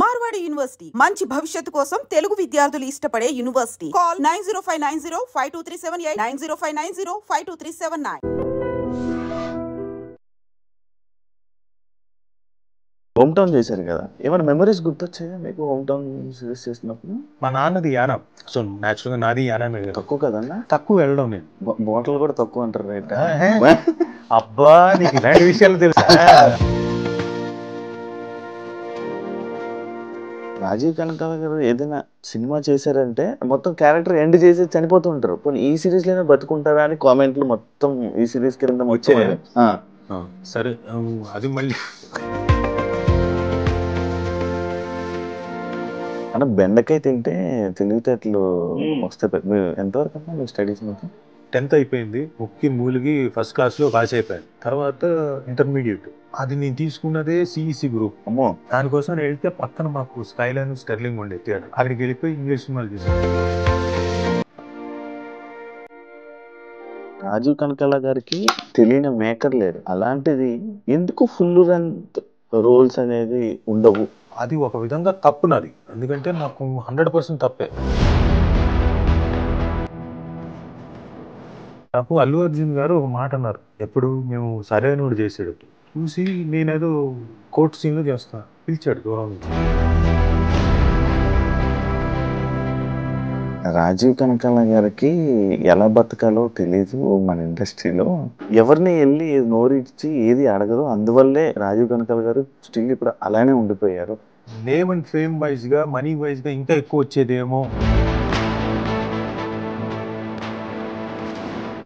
Marwadi university మంచి భవిష్యత్తు కోసం తెలుగు విద్యార్థులు ఇష్టపడే యూనివర్సిటీ. కాల్ 9059052378 9059052379. హోమ్ టౌన్ చేశారు కదా, ఏమైనా మెమరీస్ గుర్తొచ్చాయా మీకు హోమ్ టౌన్ సిరీస్ చేసినప్పుడు? మా నాన్నది యానం, సో న్యాచురల్గా నాది యానమే. తక్కువ కదన్నా? తక్కువ వెళ్ళడం నేను. బాటలు కూడా తక్కువ అంటారు రైట్? అబ్బా నీకు ఇలాంటి విషయాలు తెలుసా? రాజీవ్ కనకాల గారు ఏదైనా సినిమా చేశారంటే మొత్తం క్యారెక్టర్ ఎండ్ చేసి చనిపోతూ ఉంటారు. పోనీ ఈ సిరీస్ లోనే బతుకుంటారా అని కామెంట్లు మొత్తం ఈ సిరీస్ కింద వచ్చాయి. సరే అది మళ్ళీ అన్న బెండకాయ తింటే తెలివితేటలు వస్తాయి. మీరు ఎంతవరకు అన్నా మీ స్టడీస్ మొత్తం? 10th అయిపోయింది, ముక్కి మూలిగి ఫస్ట్ క్లాస్లో పాస్ అయిపోయాను. తర్వాత ఇంటర్మీడియట్, అది నేను తీసుకున్నదే సిఈసి గ్రూప్. అమ్మో, దానికోసం నేను వెళ్తే పక్కన మాకు స్కైలైన్ స్టెర్లింగ్ ఉండే థియేటర్, అక్కడికి వెళ్ళిపోయి ఇంగ్లీష్ సినిమాలు చూసాను. రాజీవ్ కనకాల గారికి తెలియని మేకర్ లేరు. అలాంటిది ఎందుకు ఫుల్ లెంగ్త్ రోల్స్ అనేది ఉండవు? అది ఒక విధంగా తప్పు నాది, ఎందుకంటే నాకు 100% తప్పే. నాకు అల్లు అర్జున్ గారు ఒక మాట అన్నారు ఎప్పుడు, మేము సరైనోడు చేసాడు చూసి, నేనేదో కోర్టు సీన్లో చేస్తా పిలిచాడు దూరం నుంచి. రాజీవ్ కనకాల గారికి ఎలా బతకాలో తెలీదు మన ఇండస్ట్రీలో. ఎవరిని వెళ్ళి నోరిచ్చి ఏది అడగదు. అందువల్లే రాజీవ్ కనకాల గారు స్టిల్ ఇప్పుడు అలానే ఉండిపోయారు. నేమ్ అండ్ ఫేమ్ వైజ్గా, మనీ వైజ్గా ఇంకా ఎక్కువ వచ్చేదేమో.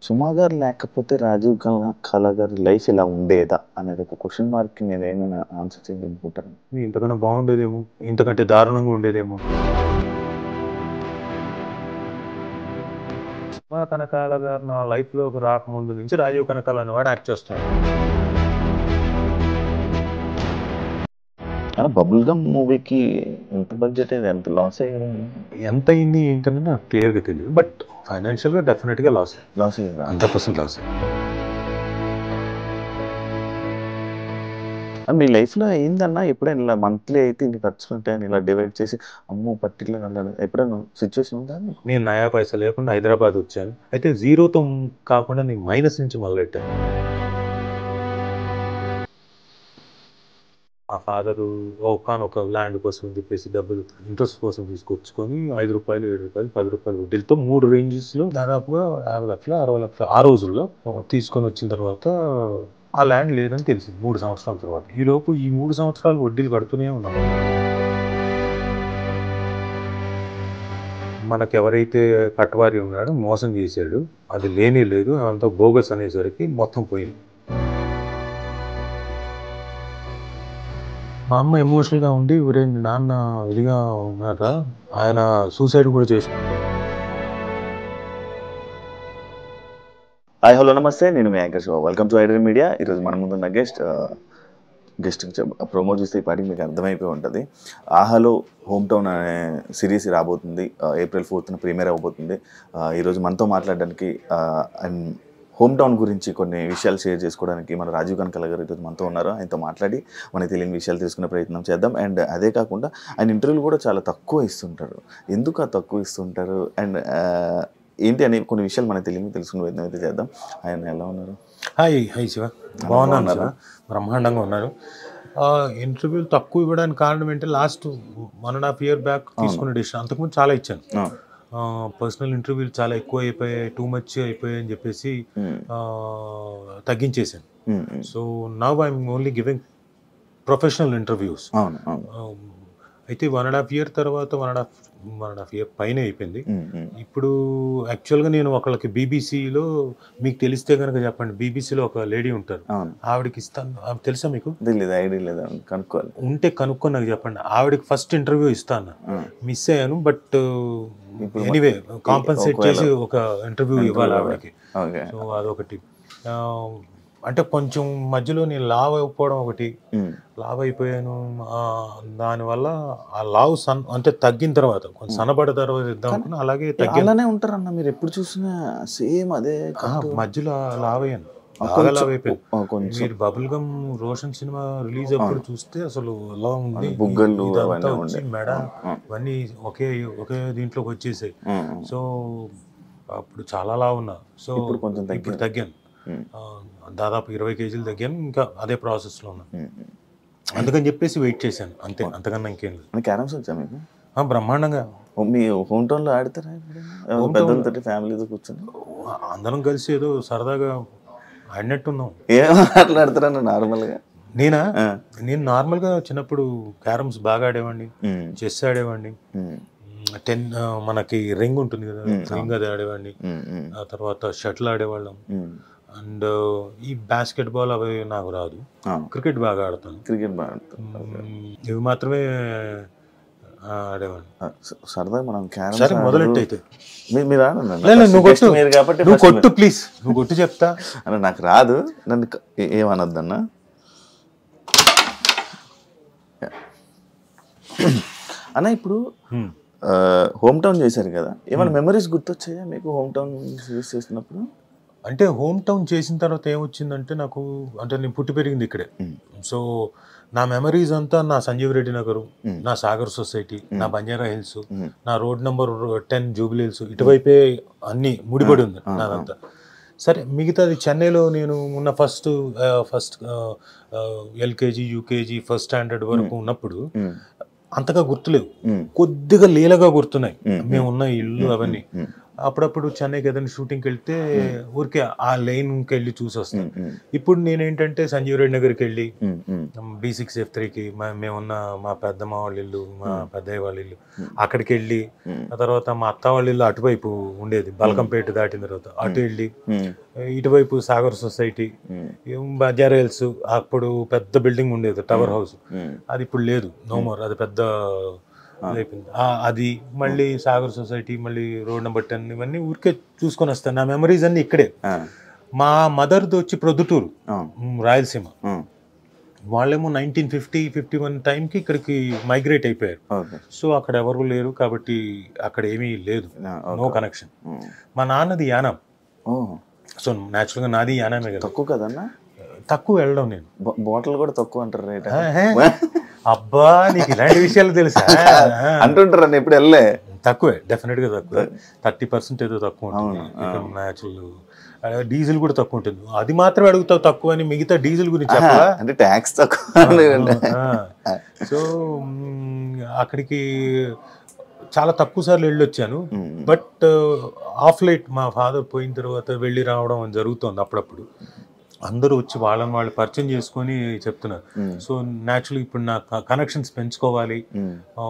సుమా గారు లేకపోతే రాజీవ్ కనకాల గారి లైఫ్ ఇలా ఉండేదా అనేది ఒక క్వశ్చన్ మార్క్ నేను ఏమైనా ఆన్సర్ చేయాలనుకుంటాను. ఇంతకన్నా బాగుండేదేమో, ఇంతకంటే దారుణంగా ఉండేదేమో. సుమా కనకాల గారు నా లైఫ్లోకి రాకముందు నుంచి రాజీవ్ కనకాల అనేవాడు యాక్ట్ చేస్తాడు. బబుల్ గమ్ మూవీకి ఎంత బడ్జెట్ అయింది, ఎంత లాస్ అయ్యారు? ఎంత అయింది ఏంటనే నాకు క్లియర్గా తెలియదు, బట్ ఫైనాన్షియల్గా డెఫినెట్గా లాస్ అయ్యారు. 100% లాస్. మీ లైఫ్లో అయిందన్నా ఎప్పుడైనా ఇలా మంత్లీ అయితే ఇన్ని ఖర్చులు ఉంటాయని ఇలా డివైడ్ చేసి అమ్మో పర్టికులర్ అన్నారు ఎప్పుడైనా సిచ్యువేషన్ ఉందా? నేను నయా పైసా లేకుండా హైదరాబాద్ వచ్చాను, అయితే జీరోతో కాకుండా నేను మైనస్ నుంచి మొదలెట్టాను. మా ఫాదరు ఒక ల్యాండ్ కోసం చెప్పేసి డబ్బులు ఇంట్రెస్ట్ కోసం తీసుకొచ్చుకొని 5 రూపాయలు 7 రూపాయలు 10 రూపాయలు వడ్డీలతో 3 రేంజెస్లో దాదాపుగా 50 లక్షలు 60 లక్షలు ఆ రోజుల్లో తీసుకొని వచ్చిన తర్వాత ఆ ల్యాండ్ లేదని తెలిసింది 3 సంవత్సరాల తర్వాత. ఈలోపు ఈ 3 సంవత్సరాలు వడ్డీలు కడుతూనే ఉన్నాం. మనకెవరైతే కట్టవారి ఉన్నాడో మోసం చేశాడు, అది లేనే లేదు, అంతా బోగస్ అనేసరికి మొత్తం పోయింది. మా అమ్మ ఎమోషనల్గా ఉండి, ఒరే నాన్న ఇదిగా ఉన్నాక ఆయన సూసైడ్ కూడా చేశాడు. హాయ్ హలో నమస్తే, నేను మీ anchor Shiva. Welcome to iDream media. ఈరోజు మన ముందున్న గెస్ట్ ప్రోమో చూస్తే ఈ పాటికి మీకు అర్థమైపోయి ఉంటుంది. ఆహాలో హోమ్ టౌన్ అనే సిరీస్ రాబోతుంది, April 4th ప్రీమియర్ అవబోతుంది. ఈరోజు మనతో మాట్లాడడానికి అండ్ హోమ్ టౌన్ గురించి కొన్ని విషయాలు షేర్ చేసుకోవడానికి మన రాజీవ్ కనకాల గారు ఈరోజు మనతో ఉన్నారు. ఆయనతో మాట్లాడి మనకి తెలియని విషయాలు తెలుసుకునే ప్రయత్నం చేద్దాం. అండ్ అదే కాకుండా ఆయన ఇంటర్వ్యూలు కూడా చాలా తక్కువ ఇస్తుంటారు. ఎందుకు తక్కువ ఇస్తుంటారు అండ్ ఏంటి అనే కొన్ని విషయాలు మనకు తెలుసుకునే ప్రయత్నం అయితే చేద్దాం. ఆయన ఎలా ఉన్నారు? హాయ్ శివ, బాగున్నారు, బ్రహ్మాండంగా ఉన్నారు. ఇంటర్వ్యూలు తక్కువ ఇవ్వడానికి కారణం ఏంటంటే లాస్ట్ 1.5 year బ్యాక్ తీసుకున్న డిసిషన్. అంతకుముందు చాలా ఇచ్చాను. పర్సనల్ ఇంటర్వ్యూలు చాలా ఎక్కువ అయిపోయాయి, టూ మచ్ అయిపోయాయి అని చెప్పేసి తగ్గించేసాను. So now I'm only giving professional interviews. అయితే 1.5 year తర్వాత 1.5 year పైన అయిపోయింది. ఇప్పుడు యాక్చువల్గా నేను ఒకళ్ళకి బీబీసీలో, మీకు తెలిస్తే కనుక చెప్పండి, బీబీసీలో ఒక లేడీ ఉంటారు, ఆవిడకి ఇస్తాను. ఆవిడ తెలుసా మీకు? కనుక్కోవాలి, ఉంటే కనుక్కొని నాకు చెప్పండి. ఆవిడకి ఫస్ట్ ఇంటర్వ్యూ ఇస్తాను, మిస్ అయ్యాను, బట్ ఎనీవే కాంపన్సేట్ చేసి ఒక ఇంటర్వ్యూ ఇవ్వాలి ఆవిడకి. సో అదొకటి. అంటే కొంచెం మధ్యలో నేను లావ్ అయిపోవడం ఒకటి, లావ్ అయిపోయాను. దానివల్ల ఆ లావ్ అంటే తగ్గిన తర్వాత కొంచెం సన్నబడ్డ తర్వాత ఇద్దాం అనుకున్నా, అలాగే తగ్గి. అలానే ఉంటారన్న మీరు ఎప్పుడు చూసినా సేమ్ అదే. మధ్యలో లావ్ అయ్యాను, బాగా లావ్ అయిపోయింది. మీరు bubble gum Roshan cinema release అప్పుడు చూస్తే అసలు ఎలా ఉంది, బుగ్గలు ఇదంతా వచ్చి మెడ ఇవన్నీ ఒకే దీంట్లోకి వచ్చేసాయి. సో అప్పుడు చాలా లావ్ ఉన్నా. సో ఇప్పుడు తగ్గాను, దాదాపు 20 కేజీలు తగ్గాను. ఇంకా అదే ప్రాసెస్లో ఉన్నాను. అందుకని చెప్పేసి వెయిట్ చేశాను అంతే, అంతకన్నా ఇంకేం లేదు. క్యారమ్స్ వచ్చా మీకు? బ్రహ్మాండంగా. మీ హోమ్ టౌన్లో ఆడతారా పెద్దలతో ఫ్యామిలీతో కూర్చొని? అందరం కలిసి ఏదో సరదాగా ఆడినట్టున్నాం. ఏం మాట్లాడతారా నార్మల్గా? నేను నార్మల్గా చిన్నప్పుడు క్యారమ్స్ బాగా ఆడేవాడిని, చెస్ ఆడేవాడిని, మనకి రింగ్ ఉంటుంది కదా, రింగ్ అది ఆడేవాడిని. ఆ తర్వాత షటిల్ ఆడేవాళ్ళం. అండ్ ఈ బాస్కెట్ బాల్ అవి నాకు రాదు. క్రికెట్ బాగా ఆడతాను. ఇవి మాత్రమే ఆడేవాడిని. సరదా మనం క్యారమ్స్ మొదలెట్టు అయితే మీరు నువ్వు కొట్టు ప్లీజ్, నువ్వు కొట్టు చెప్తా. అన్న నాకు రాదు, నన్ను ఏమనొద్దన్న. అన్న ఇప్పుడు హోమ్ టౌన్ చేశారు కదా, ఏమైనా మెమరీస్ గుర్తొచ్చాయా మీకు హోమ్ టౌన్ యూజ్ చేసినప్పుడు? అంటే హోమ్ టౌన్ చేసిన తర్వాత ఏమొచ్చిందంటే నాకు, అంటే నేను పుట్టి పెరిగింది ఇక్కడే. సో నా మెమరీస్ అంతా నా సంజీవ్ రెడ్డి నగరు, నా సాగర్ సొసైటీ, నా బంజారా హిల్స్, నా రోడ్ నెంబర్ 10 జూబిలీ హిల్స్, ఇటువైపే అన్ని ముడిపడి ఉంది నాదంతా. సరే మిగతాది చెన్నైలో నేను ఉన్న first LKG UKG first standard వరకు ఉన్నప్పుడు అంతగా గుర్తులేవు, కొద్దిగా లీలగా గుర్తున్నాయి మేమున్న ఇల్లు అవన్నీ. అప్పుడప్పుడు చెన్నైకి ఏదైనా షూటింగ్కి వెళ్తే ఊరికే ఆ లైన్కి వెళ్ళి చూసి వస్తాను. ఇప్పుడు నేనేంటంటే సంజీవ్ రెడ్డి నగర్కి వెళ్ళి B6F3కి మేమున్న మా పెద్దమ్మ వాళ్ళ ఇల్లు, మా పెద్దయ్య వాళ్ళ ఇల్లు, అక్కడికి వెళ్ళి ఆ తర్వాత మా అత్త వాళ్ళ ఇల్లు అటువైపు ఉండేది, బల్కంపేట దాటిన తర్వాత అటు వెళ్ళి, ఇటువైపు సాగర్ సొసైటీ, బంజారా హిల్స్, అప్పుడు పెద్ద బిల్డింగ్ ఉండేది టవర్ హౌస్, అది ఇప్పుడు లేదు, నో మోర్, అది పెద్ద అయిపోయింది. అది మళ్ళీ సాగర్ సొసైటీ, మళ్ళీ రోడ్ నెంబర్ 10, ఇవన్నీ ఊరికే చూసుకొని వస్తాను. నా మెమరీస్ అన్ని ఇక్కడే. మా మదర్ది వచ్చి ప్రొద్దుటూరు, రాయలసీమ. వాళ్ళేమో 1950-51 టైంకి ఇక్కడికి మైగ్రేట్ అయిపోయారు. సో అక్కడ ఎవరు లేరు కాబట్టి అక్కడ ఏమీ లేదు, నో కనెక్షన్. మా నాన్నది యానం. సో న్యాచురల్గా నాది యానమే కదా. తక్కువ కదన్నా? తక్కువ వెళ్ళడం. నేను బాటిల్ కూడా తక్కువ అంటారు రేట్. అబ్బా నీకు ఇలాంటి విషయాలు తెలుసా అంటుంటారు. అని ఎప్పుడు వెళ్ళే తక్కువే, డెఫినెట్ గా తక్కువ, 30% ఏదో తక్కువ ఉంటుంది. న్యాచురల్ డీజిల్ కూడా తక్కువ ఉంటుంది. అది మాత్రం అడుగుతావు తక్కువ అని, మిగతా డీజిల్ గురించి అంటే ట్యాక్స్ తక్కువ. సో అక్కడికి చాలా తక్కువ సార్లు వెళ్ళొచ్చాను. బట్ ఆఫ్ లైట్ మా ఫాదర్ పోయిన తర్వాత వెళ్ళి రావడం జరుగుతుంది. అప్పుడప్పుడు అందరూ వచ్చి వాళ్ళని వాళ్ళు పరిచయం చేసుకొని చెప్తున్నారు. సో న్యాచురల్ ఇప్పుడు నా కనెక్షన్స్ పెంచుకోవాలి,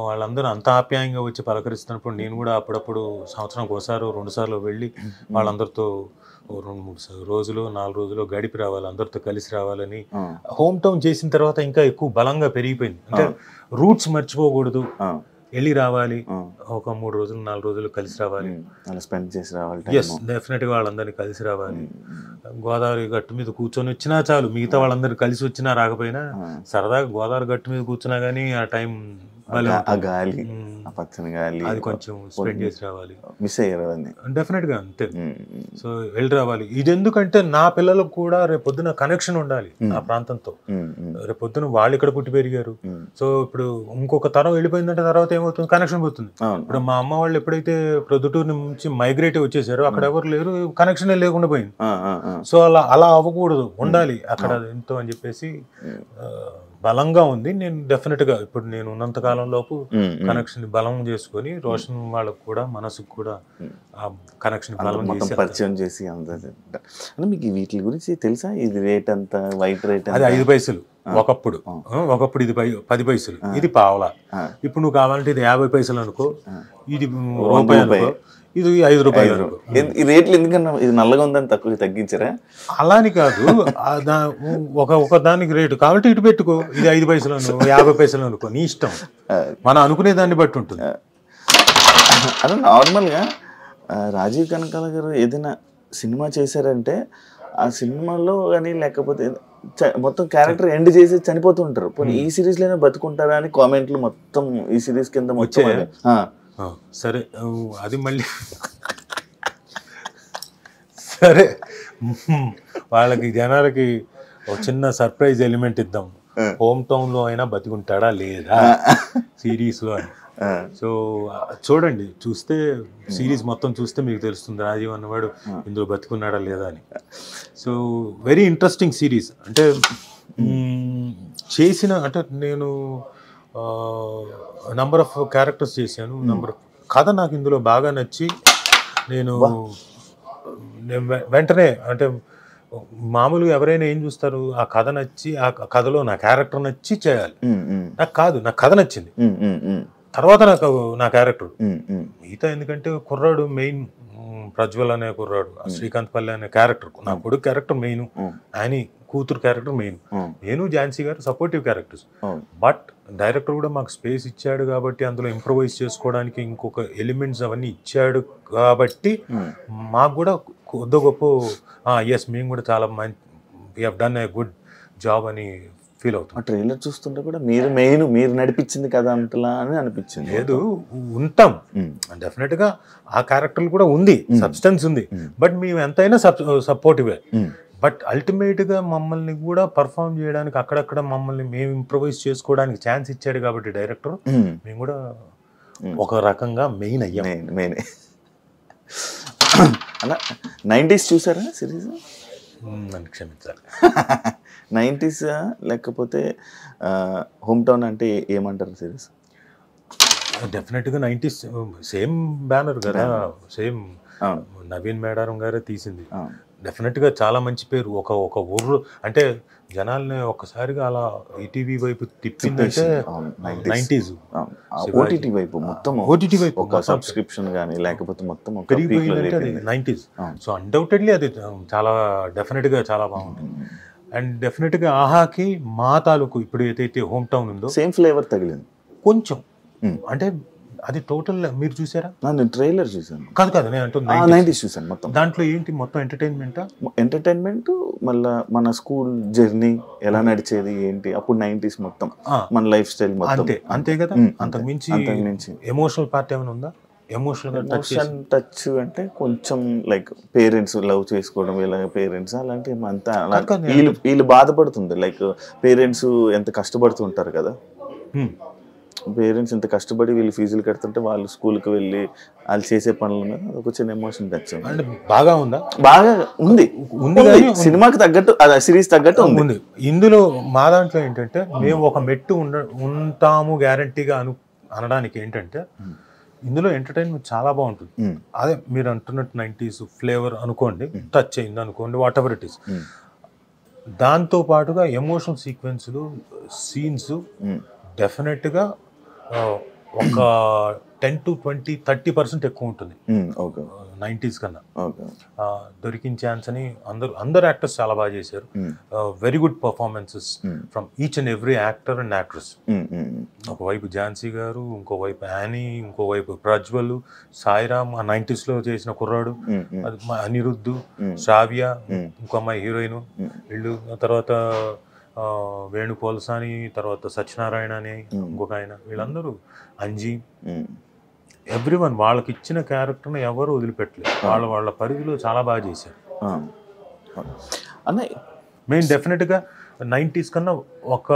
వాళ్ళందరూ అంత ఆప్యాయంగా వచ్చి పలకరిస్తున్నప్పుడు నేను కూడా అప్పుడప్పుడు సంవత్సరానికి ఒకసారి 2 సార్లు వెళ్ళి వాళ్ళందరితో 2-3 రోజులు 4 రోజులు గడిపి రావాలి, అందరితో కలిసి రావాలని. హోమ్ టౌన్ చేసిన తర్వాత ఇంకా ఎక్కువ బలంగా పెరిగిపోయింది. అంటే రూట్స్ మర్చిపోకూడదు, వెళ్ళి రావాలి, ఒక 3 రోజులు 4 రోజులు కలిసి రావాలి, స్పెండ్ చేసి రావాలి. ఎస్ డెఫినెట్గా వాళ్ళందరినీ కలిసి రావాలి. గోదావరి గట్టు మీద కూర్చొని వచ్చినా చాలు, మిగతా వాళ్ళందరూ కలిసి వచ్చినా రాకపోయినా సరదాగా గోదావరి గట్టు మీద కూర్చున్నా కానీ ఆ టైం గాలి, పచ్చని గాలి, అది కొంచెం స్పెండ్ చేసి రావాలి. మిస్ అయ్యారు డెఫినెట్ గా అంతే. సో వెళ్ళి రావాలి. ఇది ఎందుకంటే నా పిల్లలకు కూడా రేపొద్దున కనెక్షన్ ఉండాలి ఆ ప్రాంతంతో. రేపొద్దున వాళ్ళు ఇక్కడ పుట్టి పెరిగారు. సో ఇప్పుడు ఇంకొక తరం వెళ్ళిపోయిందంటే తర్వాత ఏమవుతుంది, కనెక్షన్ పోతుంది. ఇప్పుడు మా అమ్మ వాళ్ళు ఎప్పుడైతే ప్రొద్దుటూరు నుంచి మైగ్రేట్ వచ్చేసారో అక్కడ ఎవరు లేరు, కనెక్షన్ లేకుండా పోయింది. సో అలా అవ్వకూడదు, ఉండాలి అక్కడ ఎంతో అని చెప్పేసి బలంగా ఉంది. నేను డెఫినెట్ గా ఇప్పుడు నేను ఉన్నంత కాలంలోపు కనెక్షన్ బలం చేసుకొని రోషన్ వాళ్ళకు కూడా మనసుకు కూడా ఆ కనెక్షన్ పరిచయం చేసి. అంటే మీకు వీటి గురించి తెలుసా? ఇది రేట్ అంత, వైట్ రేట్ అది 5 పైసలు ఒకప్పుడు ఇది 10 పైసలు, ఇది పావలా. ఇప్పుడు నువ్వు కావాలంటే ఇది 50 పైసలు అనుకో, ఇది రూపాయి అనుకో, ఇది 5 రూపాయలు. ఈ రేట్లు ఎందుకన్నా ఇది నల్లగా ఉందని తగ్గించారా? అలాని కాదు, ఒక దానికి రేటు కాబట్టి ఇటు పెట్టుకో, ఇది 5 పైసలు 50 పైసలు అనుకో, నీ ఇష్టం, మనం అనుకునే దాన్ని బట్టి ఉంటుంది. అదే నార్మల్గా రాజీవ్ కనకాల గారు ఏదైనా సినిమా చేశారంటే ఆ సినిమాలో కానీ లేకపోతే మొత్తం క్యారెక్టర్ ఎండ్ చేసి చనిపోతూ ఉంటారు. పోనీ ఈ సిరీస్ లోనే బతుకుంటారా అని కామెంట్లు మొత్తం ఈ సిరీస్ కింద వచ్చాయి. సరే అది మళ్ళీ సరే వాళ్ళకి జనాలకి ఒక చిన్న సర్ప్రైజ్ ఎలిమెంట్ ఇద్దాం, హోమ్ టౌన్లో అయినా బతికుంటాడా లేదా సిరీస్లో అని. సో చూడండి, చూస్తే సిరీస్ మొత్తం చూస్తే మీకు తెలుస్తుంది రాజీవ్ అన్నవాడు ఇందులో బతికున్నాడా లేదా అని. So very interesting series. అంటే చేసిన అంటే నేను నంబర్ ఆఫ్ క్యారెక్టర్స్ చేశాను, కథ నాకు ఇందులో బాగా నచ్చి నేను వెంటనే అంటే మామూలుగా ఎవరైనా ఏం చూస్తారు, ఆ కథ నచ్చి ఆ కథలో నా క్యారెక్టర్ నచ్చి చేయాలి. నాకు కాదు, నాకు కథ నచ్చింది, తర్వాత నా క్యారెక్టర్ మిగతా. ఎందుకంటే కుర్రాడు మెయిన్, ప్రజ్వల్ అనే కుర్రాడు, శ్రీకాంత్ పల్లె అనే క్యారెక్టర్, నా కొడుకు క్యారెక్టర్ మెయిన్, ఆయన కూతురు క్యారెక్టర్ మెయిన్, నేను ఝాన్సీ గారు సపోర్టివ్ క్యారెక్టర్స్. బట్ డైరెక్టర్ కూడా మాకు స్పేస్ ఇచ్చాడు కాబట్టి, అందులో ఇంప్రొవైజ్ చేసుకోవడానికి ఇంకొక ఎలిమెంట్స్ అవన్నీ ఇచ్చాడు కాబట్టి మాకు కూడా కొద్ది గొప్ప ఎస్ మేము కూడా చాలా మంచి we have done a good job అని ఫీల్ అవుతుంది. ట్రైలర్ చూస్తుంటే కూడా మీరు నడిపించింది కదా అంతలా అని అనిపించింది. లేదు, ఉంటాం డెఫినెట్గా, ఆ క్యారెక్టర్ కూడా ఉంది, సబ్స్టెన్స్ ఉంది, బట్ మేము ఎంతైనా సపోర్టివే. బట్ అల్టిమేట్గా మమ్మల్ని కూడా పర్ఫామ్ చేయడానికి అక్కడక్కడ మమ్మల్ని మేము ఇంప్రొవైజ్ చేసుకోవడానికి ఛాన్స్ ఇచ్చాడు కాబట్టి డైరెక్టర్, మేము కూడా ఒక రకంగా మెయిన్ అయ్యాం. మెయిన్ అలా 90s చూసారా సిరీస్? నన్ను క్షమించాలి. 90s లేకపోతే హోమ్ టౌన్ అంటే ఏమంటారు సిరీస్? డెఫినెట్గా 90s సేమ్ బ్యానర్ కదా, సేమ్ నవీన్ మేడారం గారే తీసింది. డెఫినెట్గా చాలా మంచి పేరు. ఒక ఊరు అంటే జనాల్ని ఒక్కసారిగా అలా ఈటీవీ వైపు తిప్పిందంటే 90s. ఓటీటీ వైపు మొత్తం, ఓటీటీ వైపు ఒక సబ్స్క్రిప్షన్ కానీ లేకపోతే మొత్తం పెరిగిపోయిందంటే అది 90s. సో అన్డౌటెడ్లీ అది చాలా డెఫినెట్గా చాలా బాగుంటుంది. అండ్ డెఫినెట్గా ఆహాకి మా తాలూకు ఇప్పుడు ఏదైతే హోమ్ టౌన్ ఉందో సేమ్ ఫ్లేవర్ తగిలింది కొంచెం. అంటే అది టోటల్ మీరు చూసారా? నేను ట్రైలర్ చూసాను. కాదు నేను అంటున్నా 90s చూసాను మొత్తం. దాంట్లో ఏంటి మొత్తం ఎంటర్టైన్మెంట్, మళ్ళీ మన స్కూల్ జర్నీ ఎలా నడిచేది ఏంటి అప్పుడు 90s మొత్తం, మన లైఫ్ స్టైల్ మొత్తం అంతే కదా. అంతకు మించి ఎమోషనల్ పార్ట్ ఏమైనా ఉందా? ఎమోషనల్ టచ్ అంటే కొంచెం లైక్ పేరెంట్స్ లవ్ చేసుకోవడం, ఇలా పేరెంట్స్ అలాంటివి అంతా వీళ్ళు బాధపడుతుంది. లైక్ పేరెంట్స్ ఎంత కష్టపడుతుంటారు కదా, పేరెంట్స్ ఎంత కష్టపడి వీళ్ళు ఫీజులు కడుతుంటే వాళ్ళు స్కూల్కి వెళ్ళి వాళ్ళు చేసే పనుల మీద ఒక చిన్న ఎమోషన్ టచ్ అంటే బాగా ఉందా? బాగా ఉంది సినిమాకి తగ్గట్టు, సిరీస్ తగ్గట్టు ఉంది. ఇందులో మా దాంట్లో ఏంటంటే మేము ఒక మెట్టు ఉంటాము గ్యారంటీగా అనడానికి ఏంటంటే ఇందులో ఎంటర్టైన్మెంట్ చాలా బాగుంటుంది. అదే మీరు అంటున్నట్టు 90s ఫ్లేవర్ అనుకోండి, టచ్ అయింది అనుకోండి, వాట్ ఎవర్ ఇట్ ఈస్. దాంతో పాటుగా ఎమోషనల్ సీక్వెన్స్లు, సీన్స్ డెఫినెట్గా ఒక 10 to 20, 30% ఎక్కువ ఉంటుంది 90s కన్నా. దొరికిన ఛాన్స్ అని అందరు యాక్టర్స్ చాలా బాగా చేశారు. Very good performances from each and every actor and actress. ఒకవైపు ఝాన్సీ గారు, ఇంకోవైపు యానీ, ఇంకోవైపు ప్రజ్వల్, సాయిరామ్ ఆ 90s లో చేసిన కుర్రాడు, అనిరుద్ధు, శ్రావ్య, ఇంకో అమ్మాయి హీరోయిన్, వీళ్ళు తర్వాత వేణుపోల్సాని, తర్వాత సత్యనారాయణ అని ఇంకొక ఆయన, వీళ్ళందరూ అంజీ, ఎవ్రీవన్ వాళ్ళకి ఇచ్చిన క్యారెక్టర్ని ఎవరు వదిలిపెట్టలేదు. వాళ్ళ పరిధిలో చాలా బాగా చేశారు. మేము డెఫినెట్గా 90s కన్నా ఒక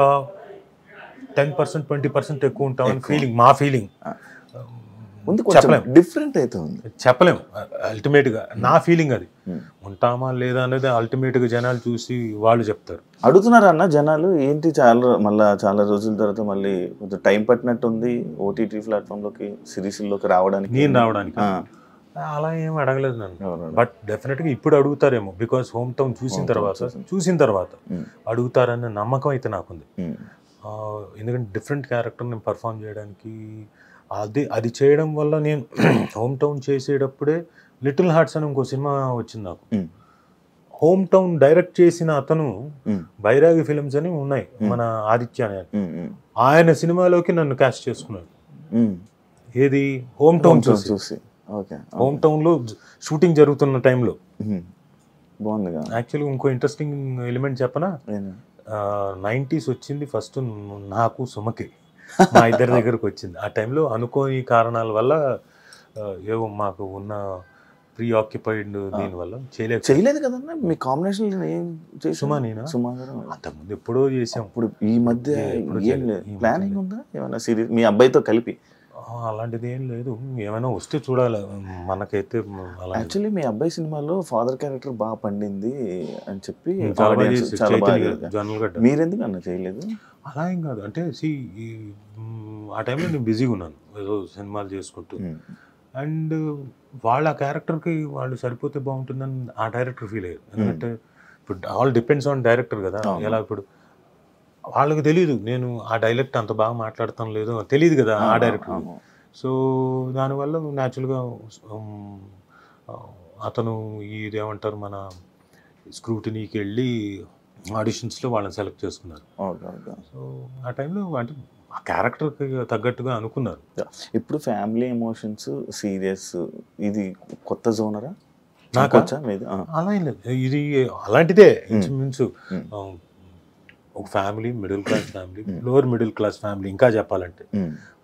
10%, 20% ఎక్కువ ఉంటామని ఫీలింగ్, మా ఫీలింగ్. డిఫరెంట్ అయితే ఉంది, చెప్పలేము. అల్టిమేట్గా నా ఫీలింగ్ అది. ఉంటామా లేదా అనేది అల్టిమేట్గా జనాలు చూసి వాళ్ళు చెప్తారు. అడుగుతున్నారు అన్న జనాలు, ఏంటి చాలా రోజుల తర్వాత మళ్ళీ కొంచెం టైం పట్టినట్టు ఉంది ఓటీటీ ప్లాట్ఫామ్లోకి, సిరీస్లోకి రావడానికి. నేను రావడానికి అలా ఏం అడగలేదు నన్ను. బట్ డెఫినెట్గా ఇప్పుడు అడుగుతారేమో, బికాస్ హోమ్ టౌన్ చూసిన తర్వాత అడుగుతారనే నమ్మకం అయితే నాకుంది. ఎందుకంటే డిఫరెంట్ క్యారెక్టర్ నేను పర్ఫామ్ చేయడానికి అది చేయడం వల్ల నేను హోమ్ టౌన్ చేసేటప్పుడే లిటిల్ హార్ట్స్ అని ఇంకో సినిమా వచ్చింది నాకు. హోమ్ టౌన్ డైరెక్ట్ చేసిన అతను బైరాగి ఫిల్మ్స్ అని ఉన్నాయి, మన ఆదిత్య అని, ఆయన సినిమాలోకి నన్ను క్యాస్ట్ చేసుకున్నాడు. ఏది హోమ్ టౌన్ చూసి. హోమ్ టౌన్ లో షూటింగ్ జరుగుతున్న టైంలో యాక్చువల్గా ఇంకో ఇంట్రెస్టింగ్ ఎలిమెంట్ చెప్పనా, 90s వచ్చింది ఫస్ట్ నాకు సుమకి, మా ఇద్దరి దగ్గరకు వచ్చింది. ఆ టైంలో అనుకోని కారణాల వల్ల ఏవో మాకు ఉన్న ప్రీ ఆక్యుపైడ్ దీనివల్ల చేయలేదు కదన్నా. మీ కాంబినేషన్ ఏం సుమా నేను సుమా గారు అంతకుముందు ఎప్పుడో చేసాం. ఇప్పుడు ఈ మధ్య ఏం లేదు ప్లానింగ్ ఉందా ఏమైనా సిరీస్ మీ అబ్బాయితో కలిపి? అలాంటిది ఏం లేదు, ఏమైనా వస్తే చూడాలి. మనకైతే యాక్చువల్లీ మీ అబ్బాయి సినిమాలో ఫాదర్ క్యారెక్టర్ బాగా పండింది అని చెప్పి మీరెందుకు అన్న చేయలేదు? అలా ఏం కాదు, అంటే ఆ టైంలో నేను బిజీగా ఉన్నాను ఏదో సినిమాలు చేసుకుంటూ. అండ్ వాళ్ళ క్యారెక్టర్కి వాళ్ళు సరిపోతే బాగుంటుందని ఆ డైరెక్టర్ ఫీల్ అయ్యారు. ఎందుకంటే ఇప్పుడు ఆల్ డిపెండ్స్ ఆన్ డైరెక్టర్ కదా. ఎలా ఇప్పుడు వాళ్ళకి తెలియదు నేను ఆ డైలెక్ట్ అంత బాగా మాట్లాడతాం లేదు తెలియదు కదా ఆ డైరెక్టర్. సో దానివల్ల న్యాచురల్గా అతను ఇదేమంటారు మన స్క్రూటినీకి వెళ్ళి ఆడిషన్స్లో వాళ్ళని సెలెక్ట్ చేసుకున్నారు. సో ఆ టైంలో అంటే ఆ క్యారెక్టర్కి తగ్గట్టుగా అనుకున్నారు. ఇప్పుడు ఫ్యామిలీ ఎమోషన్స్ సీరియస్ ఇది కొత్త జోనరా? నాకు అలా ఏం లేదు, ఇది అలాంటిదే ఇంచుమించు. ఒక family, middle class family, lower middle class family ఇంకా చెప్పాలంటే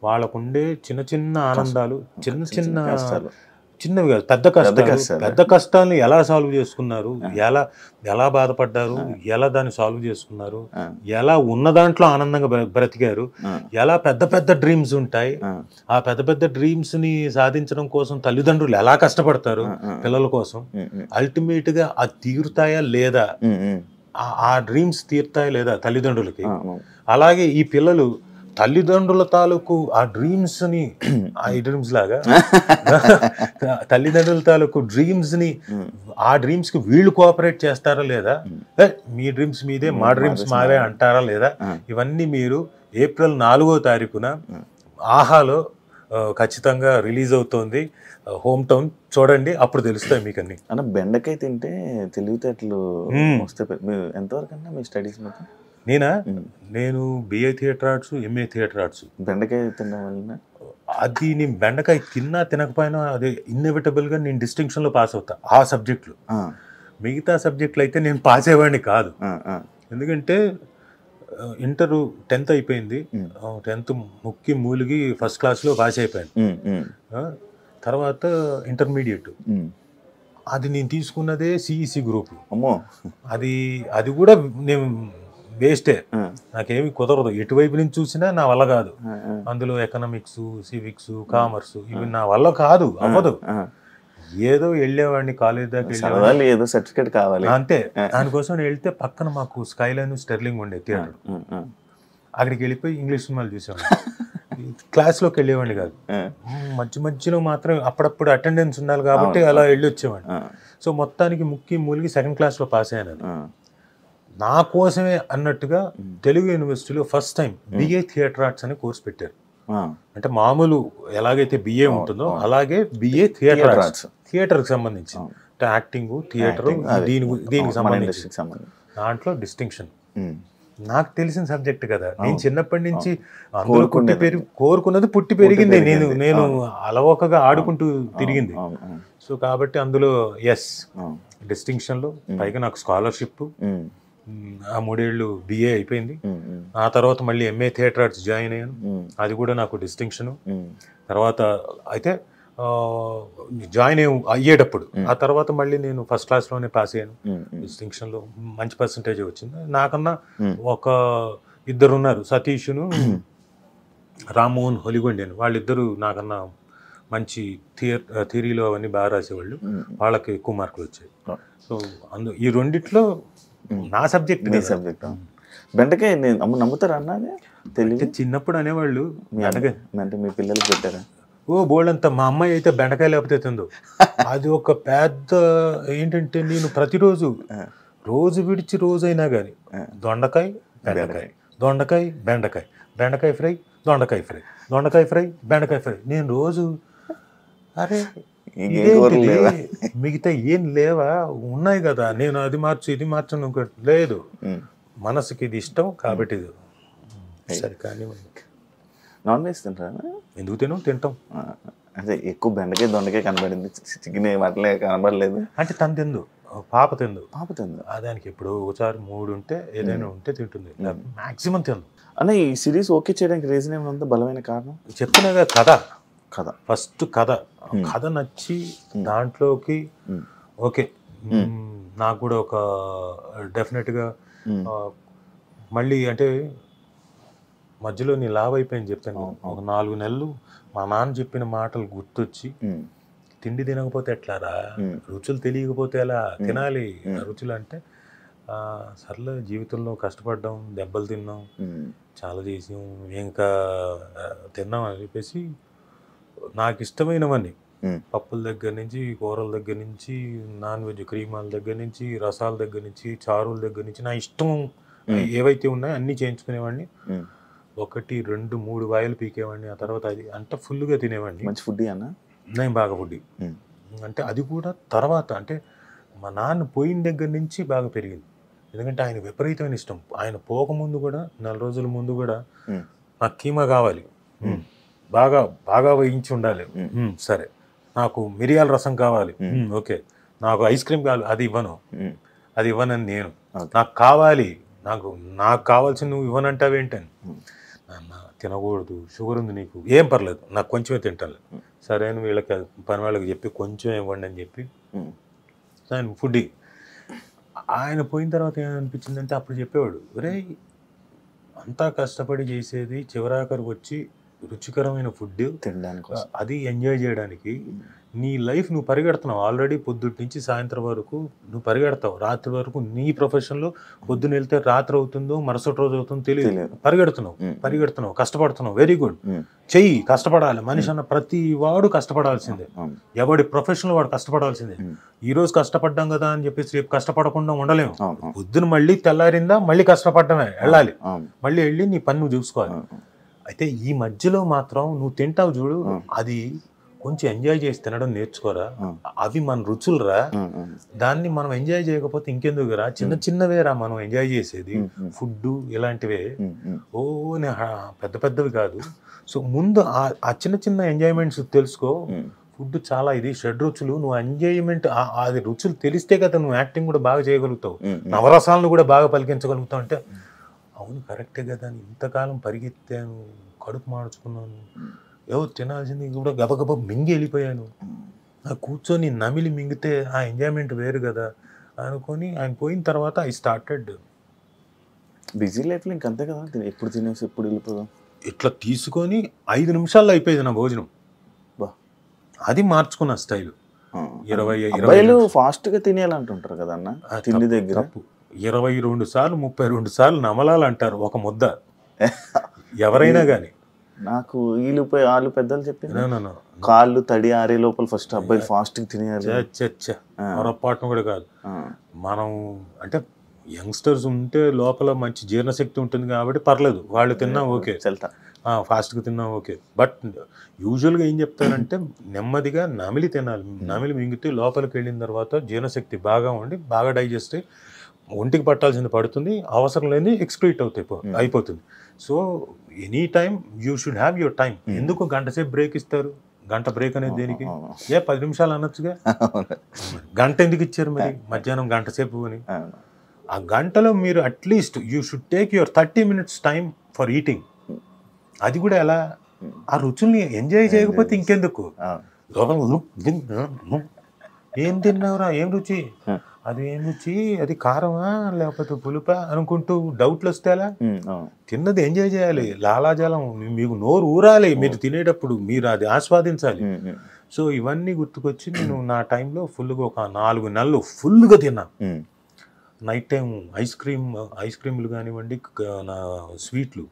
వాళ్ళకుండే చిన్న చిన్న ఆనందాలు, చిన్న చిన్న చిన్నవి కాదు పెద్ద కష్టాలు, పెద్ద కష్టాలను ఎలా సాల్వ్ చేసుకున్నారు, ఎలా బాధపడ్డారు, ఎలా దాన్ని సాల్వ్ చేసుకున్నారు, ఎలా ఉన్న దాంట్లో ఆనందంగా బ్రతికారు, ఎలా పెద్ద పెద్ద డ్రీమ్స్ ఉంటాయి, ఆ పెద్ద పెద్ద డ్రీమ్స్ ని సాధించడం కోసం తల్లిదండ్రులు ఎలా కష్టపడతారు పిల్లల కోసం, అల్టిమేట్ గా అది తీరుతాయా లేదా, ఆ డ్రీమ్స్ తీరుతాయా లేదా తల్లిదండ్రులకి. అలాగే ఈ పిల్లలు తల్లిదండ్రుల తాలూకు ఆ డ్రీమ్స్ ని ఈ డ్రీమ్స్ లాగా తల్లిదండ్రుల తాలూకు డ్రీమ్స్ ని ఆ డ్రీమ్స్ కి వీళ్ళు కోఆపరేట్ చేస్తారా లేదా, మీ డ్రీమ్స్ మీదే మా డ్రీమ్స్ మావే అంటారా లేదా, ఇవన్నీ మీరు ఏప్రిల్ 4వ తారీఖున ఆహాలో ఖచ్చితంగా రిలీజ్ అవుతోంది. హోమ్ టౌన్ చూడండి, అప్పుడు తెలుస్తాయి మీకు అన్ని. అన్న బెండకాయ తింటే తెలివితేటలు వస్తే ఎంతవరకు అన్నా మీ స్టడీస్ మొత్తం? నేను BA theatre arts, MA theatre arts. బెండకాయ తినడం వల్ల అది నేను బెండకాయ తిన్నా తినకపోయినా అదే ఇన్ఎవిటబుల్గా నేను డిస్టింక్షన్లో పాస్ అవుతా ఆ సబ్జెక్టులు. మిగతా సబ్జెక్టులు అయితే నేను పాస్ అయ్యేవాడిని కాదు. ఎందుకంటే ఇంటర్ 10th అయిపోయింది, 10th ముక్కి మూలిగి ఫస్ట్ క్లాస్లో పాస్ అయిపోయాను. తర్వాత ఇంటర్మీడియట్ అది నేను తీసుకున్నదే సిఈసి గ్రూప్. అది కూడా నేను వేస్టే, నాకేమి కుదరదు. ఎటువైపు నుంచి చూసినా నా వల్ల కాదు. అందులో ఎకనామిక్స్, సివిక్స్, కామర్స్ ఇవి నా వల్ల కాదు, అవ్వదు. ఏదో వెళ్ళేవాడిని కాలేజ్ దాకా, ఏదో సర్టిఫికేట్ కావాలి అంతే. దానికోసం వెళ్తే పక్కన మాకు స్కైలైన్, స్టెర్లింగ్ ఉండే థియేటర్, అక్కడికి వెళ్ళిపోయి ఇంగ్లీష్ సినిమాలు చూసేవాడిని. క్లాస్లోకి వెళ్ళేవాడిని కాదు, మధ్యలో మాత్రం అప్పుడప్పుడు అటెండెన్స్ ఉండాలి కాబట్టి అలా వెళ్ళి వచ్చేవాడిని. సో మొత్తానికి ముక్కి మూలిగి 2nd క్లాస్లో పాస్ అయ్యాను. నా కోసమే అన్నట్టుగా తెలుగు యూనివర్సిటీలో first time BA theatre arts అనే కోర్స్ పెట్టారు. అంటే మామూలు ఎలాగైతే బిఏ ఉంటుందో అలాగే బిఏ థియేటర్ ఆర్ట్స్, థియేటర్కి సంబంధించి అంటే యాక్టింగ్, థియేటర్, దీనికి సంబంధించి దాంట్లో డిస్టింక్షన్. నాకు తెలిసిన సబ్జెక్ట్ కదా, నేను చిన్నప్పటి నుంచి అందులో కోరుకున్నది పుట్టి పెరిగింది. నేను అలవోకగా ఆడుకుంటూ తిరిగింది. సో కాబట్టి అందులో డిస్టింక్షన్లో పైగా నాకు స్కాలర్షిప్. ఆ 3 ఏళ్ళు బిఏ అయిపోయింది. ఆ తర్వాత మళ్ళీ ఎంఏ థియేటర్ ఆర్ట్స్ జాయిన్ అయ్యాను, అది కూడా నాకు డిస్టింక్షను. తర్వాత అయితే జాయిన్ అయ్యేటప్పుడు ఆ తర్వాత మళ్ళీ నేను ఫస్ట్ క్లాస్లోనే పాస్ అయ్యాను. డిస్టింక్షన్లో మంచి పర్సంటేజ్ వచ్చింది. నాకన్నా ఒక 2 ఉన్నారు, సతీష్ను, రామ్మోహన్ హొలిగొండి అని. వాళ్ళిద్దరూ నాకన్నా మంచి థియరీలో అవన్నీ బాగా రాసేవాళ్ళు, వాళ్ళకి ఎక్కువ మార్కులు వచ్చాయి. సో ఈ రెండిట్లో నా సబ్జెక్ట్ బెండకాయ నమ్ముతారా అన్నది తెలియదు. చిన్నప్పుడు అనేవాళ్ళు అంటే మీ పిల్లలకి పెట్టారా? బోల్డంతా. మా అమ్మాయి అయితే బెండకాయ లేకపోతే తిందో. అది ఒక పెద్ద ఏంటంటే నేను ప్రతిరోజు రోజు విడిచి రోజైనా కానీ దొండకాయ బెండకాయ, దొండకాయ బెండకాయ, బెండకాయ ఫ్రై, దొండకాయ ఫ్రై, దొండకాయ ఫ్రై, బెండకాయ ఫ్రై. నేను రోజు అరే మిగతా ఏం లేవా, ఉన్నాయి కదా, నేను అది మార్చు ఇది మార్చను లేదు, మనసుకి ఇది ఇష్టం కాబట్టి ఇది సరే. కానీ నాన్ వెజ్ తింటారా? ఎందుకు తింటాం. అదే ఎక్కువ బెండకాయ దొండకాయ కనబడింది, చికెన్ వాటిలే కనబడలేదు. అంటే తను తిందు, పాప తిందు. దానికి ఎప్పుడు ఒకసారి 3 ఉంటే ఏదైనా ఉంటే తింటుంది, మాక్సిమం తిందు. అన్న ఈ సిరీస్ ఓకే చేయడానికి రీజన్ ఏమైనా ఉందా, బలమైన కారణం? చెప్తున్నా కదా, ఫస్ట్ కథ నచ్చి దాంట్లోకి ఓకే నాకు కూడా ఒక డెఫినెట్గా మళ్ళీ అంటే మధ్యలో నీ లావ్ అయిపోయింది చెప్పాను ఒక 4 నెలలు మా నాన్న చెప్పిన మాటలు గుర్తొచ్చి తిండి తినకపోతే ఎట్లారా, రుచులు తెలియకపోతే ఎలా తినాలి రుచులు అంటే సర్లే జీవితంలో కష్టపడ్డాం, దెబ్బలు తిన్నాం, చాలా చేసాం, ఇంకా తిన్నాం అని చెప్పేసి నాకు ఇష్టమైనవన్నీ పప్పుల దగ్గర నుంచి, కూరల దగ్గర నుంచి, నాన్ వెజ్ క్రీమాల దగ్గర నుంచి, రసాల దగ్గర నుంచి, చారుల దగ్గర నుంచి నా ఇష్టం ఏవైతే ఉన్నాయో అన్నీ చేయించుకునేవాడిని. 1, 2, 3 వాయిలు పీకేవాడిని. ఆ తర్వాత అది అంత ఫుల్గా తినేవాడిని. మంచి ఫుడ్ అన్న నేను బాగా ఫుడ్ అంటే అది కూడా తర్వాత అంటే మా నాన్న పోయిన దగ్గర నుంచి బాగా పెరిగింది. ఎందుకంటే ఆయన విపరీతమైన ఇష్టం. ఆయన పోకముందు కూడా 4 రోజుల ముందు కూడా నాకు కీమా కావాలి, బాగా బాగా వేయించి ఉండాలి, సరే నాకు మిరియాల రసం కావాలి, ఓకే నాకు ఐస్ క్రీమ్ కావాలి, అది ఇవ్వనని నేను, నాకు కావాలి, నాకు కావాల్సింది నువ్వు ఇవ్వనంటావేంటని. నాన్న తినకూడదు, షుగర్ ఉంది నీకు, ఏం పర్లేదు నాకు కొంచెమే తింటాను, సరే అని వీళ్ళకి పని వాళ్ళకి చెప్పి కొంచెం ఇవ్వండి అని చెప్పి ఆయన ఫుడ్. ఆయన పోయిన తర్వాత ఏమనిపించిందంటే అప్పుడు చెప్పేవాడు, ఒరే అంతా కష్టపడి చేసేది చివరాఖరికి వచ్చి రుచికరమైన ఫుడ్ తినడానికి, అది ఎంజాయ్ చేయడానికి నీ లైఫ్ నువ్వు పరిగెడుతున్నావు. ఆల్రెడీ పొద్దుటి నుంచి సాయంత్రం వరకు నువ్వు పరిగెడతావు, రాత్రి వరకు నీ ప్రొఫెషన్లో పొద్దున వెళ్తే రాత్రి అవుతుందో మరుసటి రోజు అవుతుందో తెలియదు, పరిగెడుతున్నావు కష్టపడుతున్నావు, వెరీ గుడ్, చెయ్యి, కష్టపడాలి. మనిషి అన్న ప్రతి వాడు కష్టపడాల్సిందే, ఎవడి ప్రొఫెషన్లో వాడు కష్టపడాల్సిందే. ఈ రోజు కష్టపడ్డాం కదా అని చెప్పేసి రేపు కష్టపడకుండా ఉండలేము. పొద్దున మళ్ళీ తెల్లారిందా మళ్ళీ కష్టపడమే, వెళ్ళాలి, మళ్ళీ వెళ్ళి నీ పని నువ్వు చూసుకోవాలి. అయితే ఈ మధ్యలో మాత్రం నువ్వు తింటావు చూడు, అది కొంచెం ఎంజాయ్ చేసి తినడం నేర్చుకోరా, అవి మన రుచులురా, దాన్ని మనం ఎంజాయ్ చేయకపోతే ఇంకెందుకురా, చిన్నవేరా మనం ఎంజాయ్ చేసేది ఫుడ్ ఇలాంటివే, పెద్ద పెద్దవి కాదు. సో ముందు ఆ చిన్న ఎంజాయ్మెంట్స్ తెలుసుకో. ఫుడ్ చాలా ఇది షడ్రుచులు, నువ్వు ఎంజాయ్మెంట్ అది రుచులు తెలిస్తే కదా నువ్వు యాక్టింగ్ కూడా బాగా చేయగలుగుతావు, నవరసాలను కూడా బాగా పలికించగలుగుతావు. అంటే అవును కరెక్టే కదా, ఇంతకాలం పరిగెత్తాను, కడుపు మార్చుకున్నాను, ఏవో తినాల్సింది కూడా గబగబ మింగి వెళ్ళిపోయాను, కూర్చొని నమిలి మింగితే ఆ ఎంజాయ్మెంట్ వేరు కదా అనుకొని ఆయన పోయిన తర్వాత ఐ స్టార్టెడ్ బిజీ లైఫ్లో ఇంకంతే కదా, ఎప్పుడు తినేసి ఎప్పుడు వెళ్ళిపోదాం ఇట్లా తీసుకొని 5 నిమిషాల్లో అయిపోయేది నా భోజనం. అది మార్చుకున్న స్టైల్. 20 ఫాస్ట్గా తినేయాలంటుంటారు కదా అన్న, తిండి దగ్గర 22 సార్లు 32 సార్లు నమలాలంటారు ఒక ముద్ద ఎవరైనా కానీ. నాకు వీళ్ళుపోయి వాళ్ళు పెద్దలు చెప్పిన కాళ్ళు తడి ఆరే లోపల ఫస్ట్ అబ్బాయి ఫాస్ట్ తినేయాలి. పొరపాటును కూడా కాదు. మనం అంటే యంగ్స్టర్స్ ఉంటే లోపల మంచి జీర్ణశక్తి ఉంటుంది కాబట్టి పర్లేదు, వాళ్ళు తిన్నా ఓకే, ఫాస్ట్గా తిన్నా ఓకే. బట్ యూజువల్గా ఏం చెప్తారంటే నెమ్మదిగా నమిలి తినాలి. నమిలి మింగితే లోపలికి వెళ్ళిన తర్వాత జీర్ణశక్తి బాగా ఉండి బాగా డైజెస్ట్ అయ్యి ఒంటికి పట్టాల్సింది పడుతుంది, అవసరం లేని ఎక్స్క్రీట్ అయిపోతుంది. So any time you should have your time. ఎందుకు గంట సేపు బ్రేక్ ఇస్తారు? గంట బ్రేక్ అనేది దేనికి? 10 నిమిషాలు అనొచ్చుగా, గంట ఎందుకు ఇచ్చారు మరి మధ్యాహ్నం గంట సేపు అని? ఆ గంటలో మీరు at least you should take your 30 minutes time for eating. అది కూడా ఎలా? ఆ రుచుల్ని ఎంజాయ్ చేయకపోతే ఇంకెందుకు? ఏం తిన్నావురా, ఏం రుచి, అది ఏం రుచి, అది కారమా లేకపోతే పులుపా అనుకుంటూ డౌట్లు వస్తే అలా? తిన్నది ఎంజాయ్ చేయాలి, లాలాజలం మీకు నోరు ఊరాలి, మీరు తినేటప్పుడు మీరు అది ఆస్వాదించాలి. సో ఇవన్నీ గుర్తుకొచ్చి నేను నా టైంలో ఫుల్గా ఒక 4 నెలలు ఫుల్గా తిన్నాను. నైట్ టైం ఐస్ క్రీమ్లు కానివ్వండి, నా స్వీట్లు,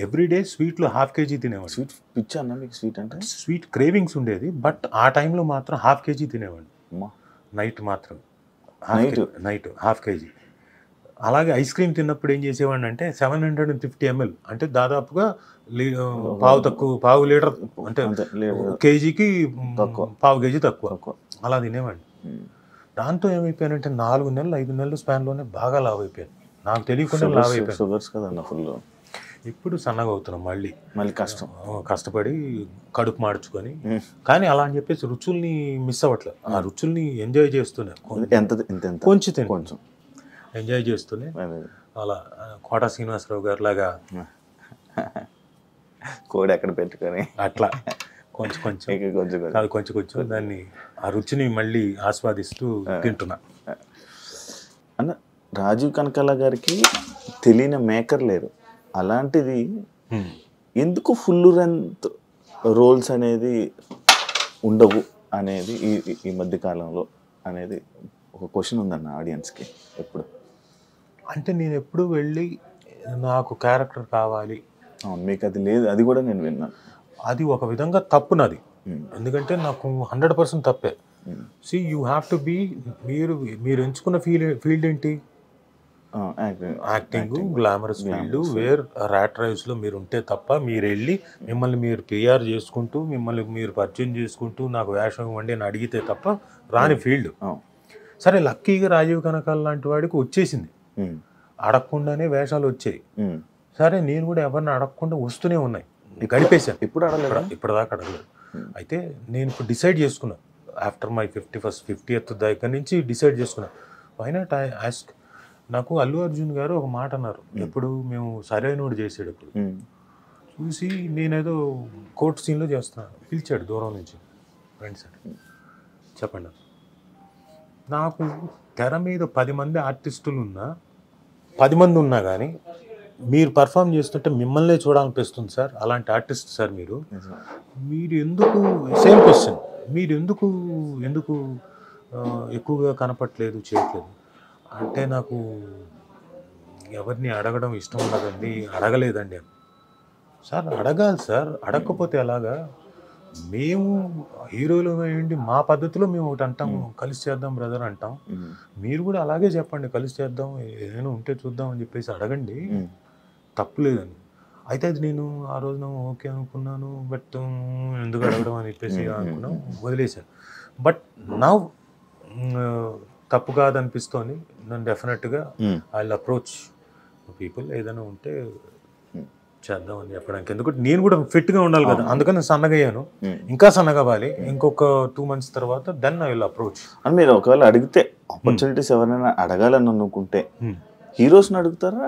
ఎవ్రీడే స్వీట్లు 1/2 kg తినేవాడు. స్వీట్ పిచ్చా అన్న మీకు? స్వీట్ అంటే స్వీట్ క్రేవింగ్స్ ఉండేది, బట్ ఆ టైంలో మాత్రం 1/2 kg తినేవాడిని నైట్ మాత్రం, నైట్ 1/2 kg. అలాగే ఐస్ క్రీమ్ తిన్నప్పుడు ఏం చేసేవాడిని అంటే 750 ml అంటే దాదాపుగా పావు లీటర్ అంటే కేజీకి 1/2 kg తక్కువ అలా తినేవాడిని. దాంతో ఏమైపోయానంటే 4 నెలలు 5 నెలల స్పాన్లోనే బాగా లావ్ అయిపోయాను, నాకు తెలియకుండా లావ్ అయిపోయాను. షుగర్స్ కదన్న ఫుల్. ఇప్పుడు సన్నగా అవుతున్నాం మళ్ళీ కష్టపడి కడుపు మార్చుకొని. కానీ అలా అని చెప్పేసి రుచుల్ని మిస్ అవ్వట్లేదు, ఆ రుచుల్ని ఎంజాయ్ చేస్తూనే కొంచెం ఎంజాయ్ చేస్తూనే అలా కోట శ్రీనివాసరావు గారు లాగా కోడి ఎక్కడ పెట్టుకొని అట్లా కొంచెం కొంచెం కొంచెం కాదు కొంచెం కొంచెం దాన్ని ఆ రుచిని మళ్ళీ ఆస్వాదిస్తూ తింటున్నా. అన్న రాజీవ్ కనకాల గారికి తెలియని మేకర్ లేరు, అలాంటిది ఎందుకు ఫుల్ లెంత్ రోల్స్ అనేది ఉండవు అనేది ఈ మధ్య కాలంలో అనేది ఒక క్వశ్చన్ ఉందన్న ఆడియన్స్కి ఎప్పుడు. అంటే నేను ఎప్పుడు వెళ్ళి నాకు క్యారెక్టర్ కావాలి, అవును మీకు అది లేదు, అది కూడా నేను విన్నాను. అది ఒక విధంగా తప్పు నాది, ఎందుకంటే నాకు 100% తప్పే. See you have to be, మీరు ఎంచుకున్న ఫీల్డ్ ఏంటి? Acting, glamorous field, where rat రేస్లో మీరు ఉంటే తప్ప మీరు వెళ్ళి మిమ్మల్ని మీరు పిఆర్ చేసుకుంటూ మిమ్మల్ని మీరు పరిచయం చేసుకుంటూ నాకు వేషం ఇవ్వండి అని అడిగితే తప్ప రాని ఫీల్డ్. సరే లక్కీగా రాజీవ్ కనకాల లాంటి వాడికి వచ్చేసింది, అడగకుండానే వేషాలు వచ్చాయి. సరే నేను కూడా ఎవరిని అడగకుండా వస్తూనే ఉన్నాయి, గడిపేశాను. ఇప్పుడు అడగలేదు, ఇప్పటిదాకా అడగలేదు. అయితే నేను ఇప్పుడు డిసైడ్ చేసుకున్నాను ఆఫ్టర్ మై 50th దగ్గర నుంచి డిసైడ్ చేసుకున్నాను. Why not I ask. నాకు అల్లు అర్జున్ గారు ఒక మాట అన్నారు, ఎప్పుడు మేము సరైనోడు చేసేటప్పుడు చూసి నేనేదో కోర్ట్ సీన్లో చేస్తున్నాను, పిలిచాడు దూరం నుంచి, ఫ్రెండ్స్ అని చెప్పండి. నాకు తెర మీద 10 మంది ఆర్టిస్టులు ఉన్నా 10 మంది ఉన్నా కానీ మీరు పర్ఫామ్ చేస్తుంటే మిమ్మల్నే చూడాలనిపిస్తుంది సార్, అలాంటి ఆర్టిస్ట్ సార్ మీరు ఎందుకు, సేమ్ క్వశ్చన్, మీరు ఎందుకు ఎక్కువగా కనపట్లేదు, చేయట్లేదు అంటే నాకు ఎవరిని అడగడం ఇష్టం ఉండదండి, అడగలేదండి. సార్ అడగాలి సార్, అడగకపోతే ఎలాగా? మేము హీరోలు అయ్యండి మా పద్ధతిలో మేము ఒకటి అంటాం, కలిసి చేద్దాం బ్రదర్ అంటాం, మీరు కూడా అలాగే చెప్పండి కలిసి చేద్దాం ఏదైనా ఉంటే చూద్దాం అని చెప్పేసి అడగండి, తప్పులేదని. అయితే అది నేను ఆ రోజున ఓకే అనుకున్నాను, బట్ ఎందుకు అడగడం అని చెప్పేసి అనుకున్నాం, వదిలేశాను. బట్ నా తప్పు కాదనిపిస్తోంది, నన్ను డెఫినెట్గా ఐ విల్ అప్రోచ్ పీపుల్, ఏదైనా ఉంటే చేద్దాం అని చెప్పడానికి. ఎందుకంటే నేను కూడా ఫిట్గా ఉండాలి కదా, అందుకని సన్నగా అయ్యాను, ఇంకా సన్నగా అవ్వాలి. ఇంకొక 2 months తర్వాత దెన్ ఐ విల్ అప్రోచ్. అని మీరు ఒకవేళ అడిగితే ఆపర్చునిటీస్ ఎవరైనా అడగాలని అనుకుంటే హీరోస్ని అడుగుతారా,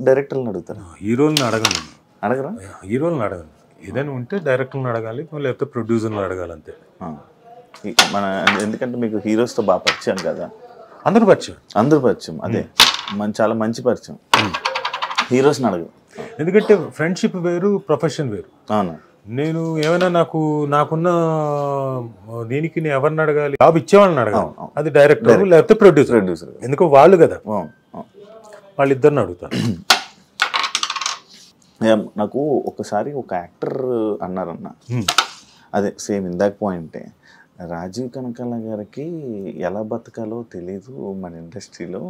డైరెక్టర్లను అడుగుతారా? హీరోలను అడగను, అడగరా? హీరోలను అడగను, ఏదైనా ఉంటే డైరెక్టర్లను అడగాలి, లేకపోతే ప్రొడ్యూసర్లను అడగాలి అంతే. మన ఎందుకంటే మీకు హీరోస్తో బాగా పరిచయం కదా, అందరూ పరిచయం, అదే చాలా మంచి పరిచయం. హీరోస్ని అడగదు, ఎందుకంటే ఫ్రెండ్షిప్ వేరు, ప్రొఫెషన్ వేరు. అవును, నేను ఏమైనా నాకున్న దీనికి నేను ఎవరిని అడగాలి, జాబ్ ఇచ్చేవాళ్ళని అడగాలి, అది డైరెక్టర్ లేకపోతే ప్రొడ్యూసర్. ఎందుకో వాళ్ళు కదా, వాళ్ళిద్దరిని అడుగుతాను. నాకు ఒకసారి ఒక యాక్టర్ అన్నారన్న, అదే సేమ్ ఇందాక పాయింటే, రాజీవ్ కనకాల గారికి ఎలా బతకాలో తెలీదు మన ఇండస్ట్రీలో,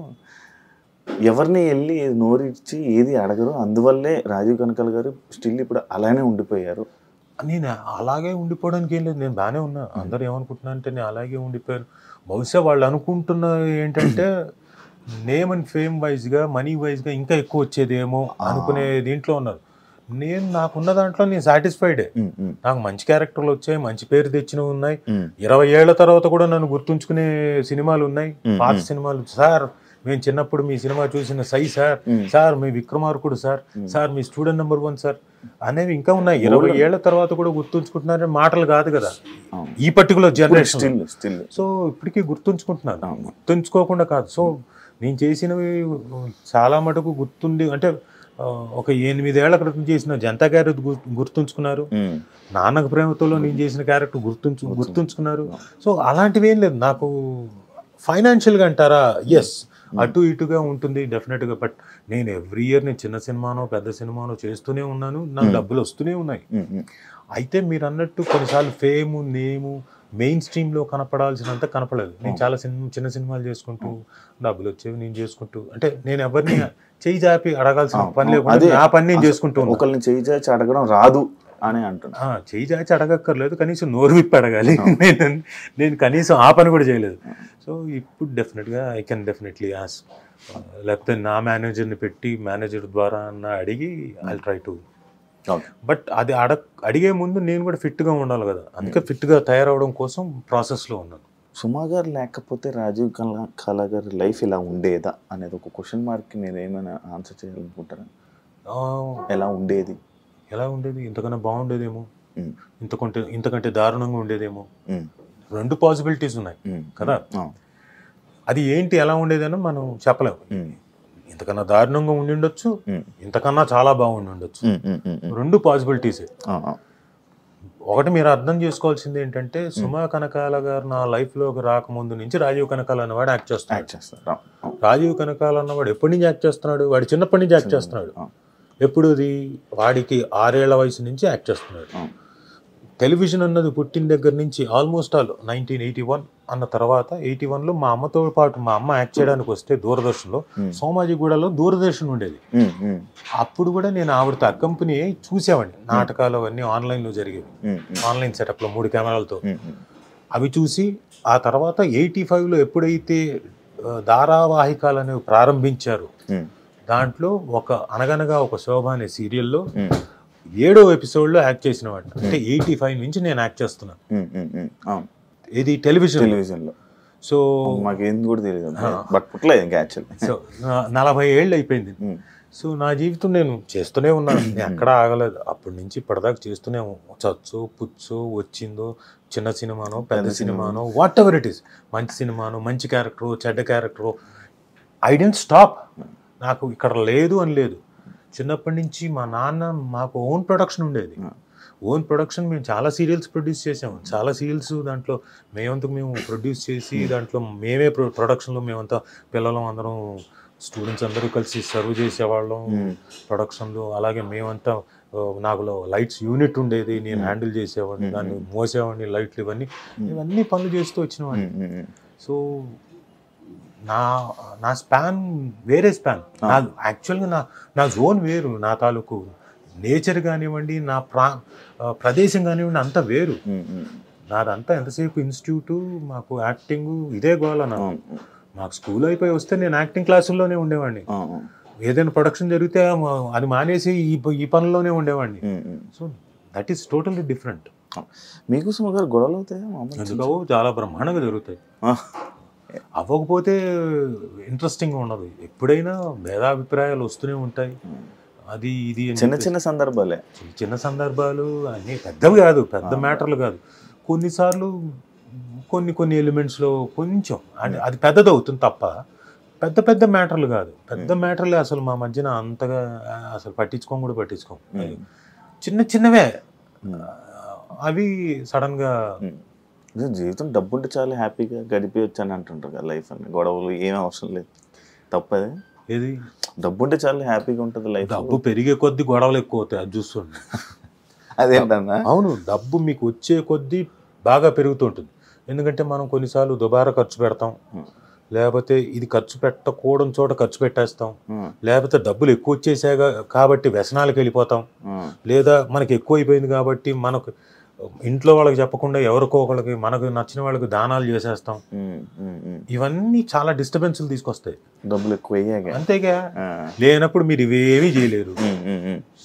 ఎవరిని వెళ్ళి నోరిచ్చి ఏది అడగరు, అందువల్లే రాజీవ్ కనకాల గారు స్టిల్ ఇప్పుడు అలానే ఉండిపోయారు. నేను అలాగే ఉండిపోవడానికి ఏం లేదు, నేను బాగానే ఉన్నా. అందరూ ఏమనుకుంటున్నా అంటే నేను అలాగే ఉండిపోయాను. బహుశా వాళ్ళు అనుకుంటున్న ఏంటంటే నేమ్ అండ్ ఫేమ్ వైజ్గా, మనీ వైజ్గా ఇంకా ఎక్కువ వచ్చేదేమో అనుకునే దీంట్లో ఉన్నారు. నాకున్న దాంట్లో నేను సాటిస్ఫైడే. నాకు మంచి క్యారెక్టర్లు వచ్చాయి, మంచి పేరు తెచ్చినవి ఉన్నాయి, 20 ఏళ్ల తర్వాత కూడా నన్ను గుర్తుంచుకునే సినిమాలు ఉన్నాయి, పాత సినిమాలు. సార్ మేము చిన్నప్పుడు మీ సినిమా చూసిన సై సార్, సార్ మీ విక్రమార్కుడు సార్, సార్ మీ స్టూడెంట్ నెంబర్ 1 సార్ అనేవి ఇంకా ఉన్నాయి. 20 ఏళ్ల తర్వాత కూడా గుర్తుంచుకుంటున్నారని మాటలు కాదు కదా ఈ పర్టికులర్ జనరేషన్. సో ఇప్పటికీ గుర్తుంచుకుంటున్నాను, గుర్తుంచుకోకుండా కాదు. సో నేను చేసినవి చాలా మటుకు గుర్తుండి, అంటే ఒక 8 ఏళ్ల క్రితం చేసిన జనతా క్యారెక్టర్ గుర్తుంచుకున్నారు, నాన్నకు ప్రేమతోలో నేను చేసిన క్యారెక్టర్ గుర్తుంచుకున్నారు. సో అలాంటివి ఏం లేదు నాకు. ఫైనాన్షియల్గా అంటారా, ఎస్ అటు ఇటుగా ఉంటుంది డెఫినెట్గా. బట్ నేను ఎవ్రీ ఇయర్ నేను చిన్న సినిమానో పెద్ద సినిమానో చేస్తూనే ఉన్నాను, నాకు డబ్బులు వస్తూనే ఉన్నాయి. అయితే మీరు అన్నట్టు కొన్నిసార్లు ఫేము, నేము మెయిన్ స్ట్రీమ్లో కనపడాల్సినంత కనపడలేదు. నేను చాలా చిన్న సినిమాలు చేసుకుంటూ డబ్బులు వచ్చేవి నేను చేసుకుంటూ, అంటే నేను ఎవరిని చేయి జాపి అడగాల్సిన పని లేకుండా నా పని నేను చేసుకుంటూ. ఒకరిని చేయి జాచి అడగడం రాదు అని అంటున్నా. చేయి జాచి అడగక్కర్లేదు, కనీసం నోరు విప్పి అడగాలి. నేను కనీసం ఆ పని కూడా చేయలేదు. సో ఇప్పుడు డెఫినెట్గా ఐ కెన్ డెఫినెట్లీ ఆస్క్, లేకపోతే నా మేనేజర్ని పెట్టి మేనేజర్ ద్వారా అడిగి ఐ ట్రై టు. బట్ అది అడిగే ముందు నేను కూడా ఫిట్గా ఉండాలి కదా, అందుకే ఫిట్గా తయారవడం కోసం ప్రాసెస్లో ఉన్నాను. సుమా గారు లేకపోతే రాజీవ్ కళ గారి లైఫ్ ఇలా ఉండేదా అనేది ఒక క్వశ్చన్ మార్క్కి మీరు ఏమైనా ఆన్సర్ చేయాలనుకుంటారా? ఎలా ఉండేది ఇంతకన్నా బాగుండేదేమో. ఇంతకంటే దారుణంగా ఉండేదేమో. 2 పాసిబిలిటీస్ ఉన్నాయి కదా. అది ఏంటి ఎలా ఉండేదని మనం చెప్పలేము. ఇంతకన్నా దారుణంగా ఉండి ఉండొచ్చు, ఇంతకన్నా చాలా బాగుండి ఉండొచ్చు. 2 పాసిబిలిటీసే. ఒకటి మీరు అర్థం చేసుకోవాల్సింది ఏంటంటే, సుమా కనకాల గారు నా లైఫ్లోకి రాకముందు నుంచి రాజీవ్ కనకాల అన్నవాడు యాక్ట్ చేస్తున్నాడు. రాజీవ్ కనకాల అన్నవాడు ఎప్పటి నుంచి యాక్ట్ చేస్తున్నాడు? వాడి చిన్నప్పటి నుంచి యాక్ట్ చేస్తున్నాడు. ఎప్పుడు వాడికి 6 ఏళ్ల వయసు నుంచి యాక్ట్ చేస్తున్నాడు. టెలివిజన్ అన్నది పుట్టిన దగ్గర నుంచి ఆల్మోస్ట్ ఆల్ 1981 అన్న తర్వాత 81లో మా అమ్మతో పాటు మా అమ్మ యాక్ట్ చేయడానికి వస్తే దూరదర్శన్లో, సోమాజిగూడలో దూరదర్శన్ ఉండేది. అప్పుడు కూడా నేను ఆవిడతో అకంపెనీ చూసేవాడిని. నాటకాలు అవన్నీ ఆన్లైన్లో జరిగేవి, ఆన్లైన్ సెటప్లో 3 కెమెరాలతో. అవి చూసి ఆ తర్వాత 85లో ఎప్పుడైతే ధారావాహికాలు అనేవి ప్రారంభించారు, దాంట్లో అనగనగా ఒక శోభ అనే సీరియల్లో 7వ ఎపిసోడ్లో యాక్ట్ చేసిన వాడు. అంటే 85 నుంచి నేను యాక్ట్ చేస్తున్నాను. ఇది టెలివిజన్లో. సో మాకేం కూడా తెలియదు, బట్ పుట్టలేదు ఇంకా యాక్చువల్లీ. సో 40 ఏళ్ళు అయిపోయింది. సో నా జీవితం నేను చేస్తూనే ఉన్నాను, నేను ఎక్కడా ఆగలేదు. అప్పటి నుంచి ఇప్పటిదాకా చేస్తూనే చచ్చు పుచ్చు వచ్చిందో, చిన్న సినిమానో పెద్ద సినిమానో, వాట్ ఎవర్ ఇట్ ఈస్, మంచి సినిమానో మంచి క్యారెక్టరు చెడ్డ క్యారెక్టరు, ఐ డెంట్ స్టాప్. నాకు ఇక్కడ లేదు అని లేదు. చిన్నప్పటి నుంచి మా నాన్న మాకు ఓన్ ప్రొడక్షన్ ఉండేది. ఓన్ ప్రొడక్షన్ మేము చాలా సీరియల్స్ ప్రొడ్యూస్ చేసాము. చాలా సీరియల్స్ దాంట్లో మేము ప్రొడ్యూస్ చేసి దాంట్లో మేమే ప్రొడక్షన్లో మేమంతా పిల్లలు అందరం స్టూడెంట్స్ అందరూ కలిసి సర్వ్ చేసేవాళ్ళం ప్రొడక్షన్లో. అలాగే మేమంతా నాకు లైట్స్ యూనిట్ ఉండేది, నేను హ్యాండిల్ చేసేవాడిని, దాన్ని మోసేవాడిని, లైట్లు ఇవన్నీ పనులు చేస్తూ వచ్చినవాడిని. సో నా స్పాన్ వేరే స్పాన్. యాక్చువల్గా నా జోన్ వేరు. నా తాలూకు నేచర్ కానివ్వండి, నా ప్రదేశం కానివ్వండి, అంతా వేరు. నాదంతా ఎంతసేపు ఇన్స్టిట్యూటు, మాకు యాక్టింగ్ ఇదే గోల. మాకు స్కూల్ అయిపోయి వస్తే నేను యాక్టింగ్ క్లాసుల్లోనే ఉండేవాడిని. ఏదైనా ప్రొడక్షన్ జరిగితే అది మానేసి ఈ పనుల్లోనే ఉండేవాడిని. So that is totally different. మీకు సుమ గారు గొడవలు అవుతాయి? ఎందుకు చాలా బ్రహ్మాండంగా జరుగుతాయి. అవ్వకపోతే ఇంట్రెస్టింగ్గా ఉండదు. ఎప్పుడైనా భేదాభిప్రాయాలు వస్తూనే ఉంటాయి. అది ఇది చిన్న సందర్భాలే, చిన్న సందర్భాలు అన్నీ పెద్దవి కాదు, పెద్ద మ్యాటర్లు కాదు. కొన్నిసార్లు కొన్ని ఎలిమెంట్స్లో కొంచెం అది పెద్దది అవుతుంది తప్ప పెద్ద మ్యాటర్లు కాదు. పెద్ద మ్యాటర్లే అసలు మా మధ్యన అంతగా అసలు పట్టించుకోం. చిన్నవే అవి సడన్గా. జీవితం డబ్బు ఉంటే చాలా హ్యాపీగా గడిపేయచ్చు అని అంటుంటారు కదా, లైఫ్ అని. గొడవలు ఏమీ అవసరం లేదు, తప్పదే. ఏది డబ్బు ఉంటే చాలా హ్యాపీగా ఉంటుంది లైఫ్. డబ్బు పెరిగే కొద్దీ గొడవలు ఎక్కువ అవుతాయి, అది చూస్తుండే. అదేంటన్నా? అవును, డబ్బు మీకు వచ్చే కొద్దీ బాగా పెరుగుతుంటుంది. ఎందుకంటే మనం కొన్నిసార్లు దుబారా ఖర్చు పెడతాం, లేకపోతే ఇది ఖర్చు పెట్టకూడని చోట ఖర్చు పెట్టేస్తాం, లేకపోతే డబ్బులు ఎక్కువ వచ్చేసాయి కాబట్టి వ్యసనాలకు వెళ్ళిపోతాం, లేదా మనకి ఎక్కువ అయిపోయింది కాబట్టి మనకు ఇంట్లో వాళ్ళకి చెప్పకుండా ఎవరికో ఒకళ్ళకి మనకు నచ్చిన వాళ్ళకి దానాలు చేసేస్తాం. ఇవన్నీ చాలా డిస్టర్బెన్స్లు తీసుకొస్తాయి. డబ్బులు ఎక్కువ అంతేగా. లేనప్పుడు మీరు ఇవేమీ చేయలేరు.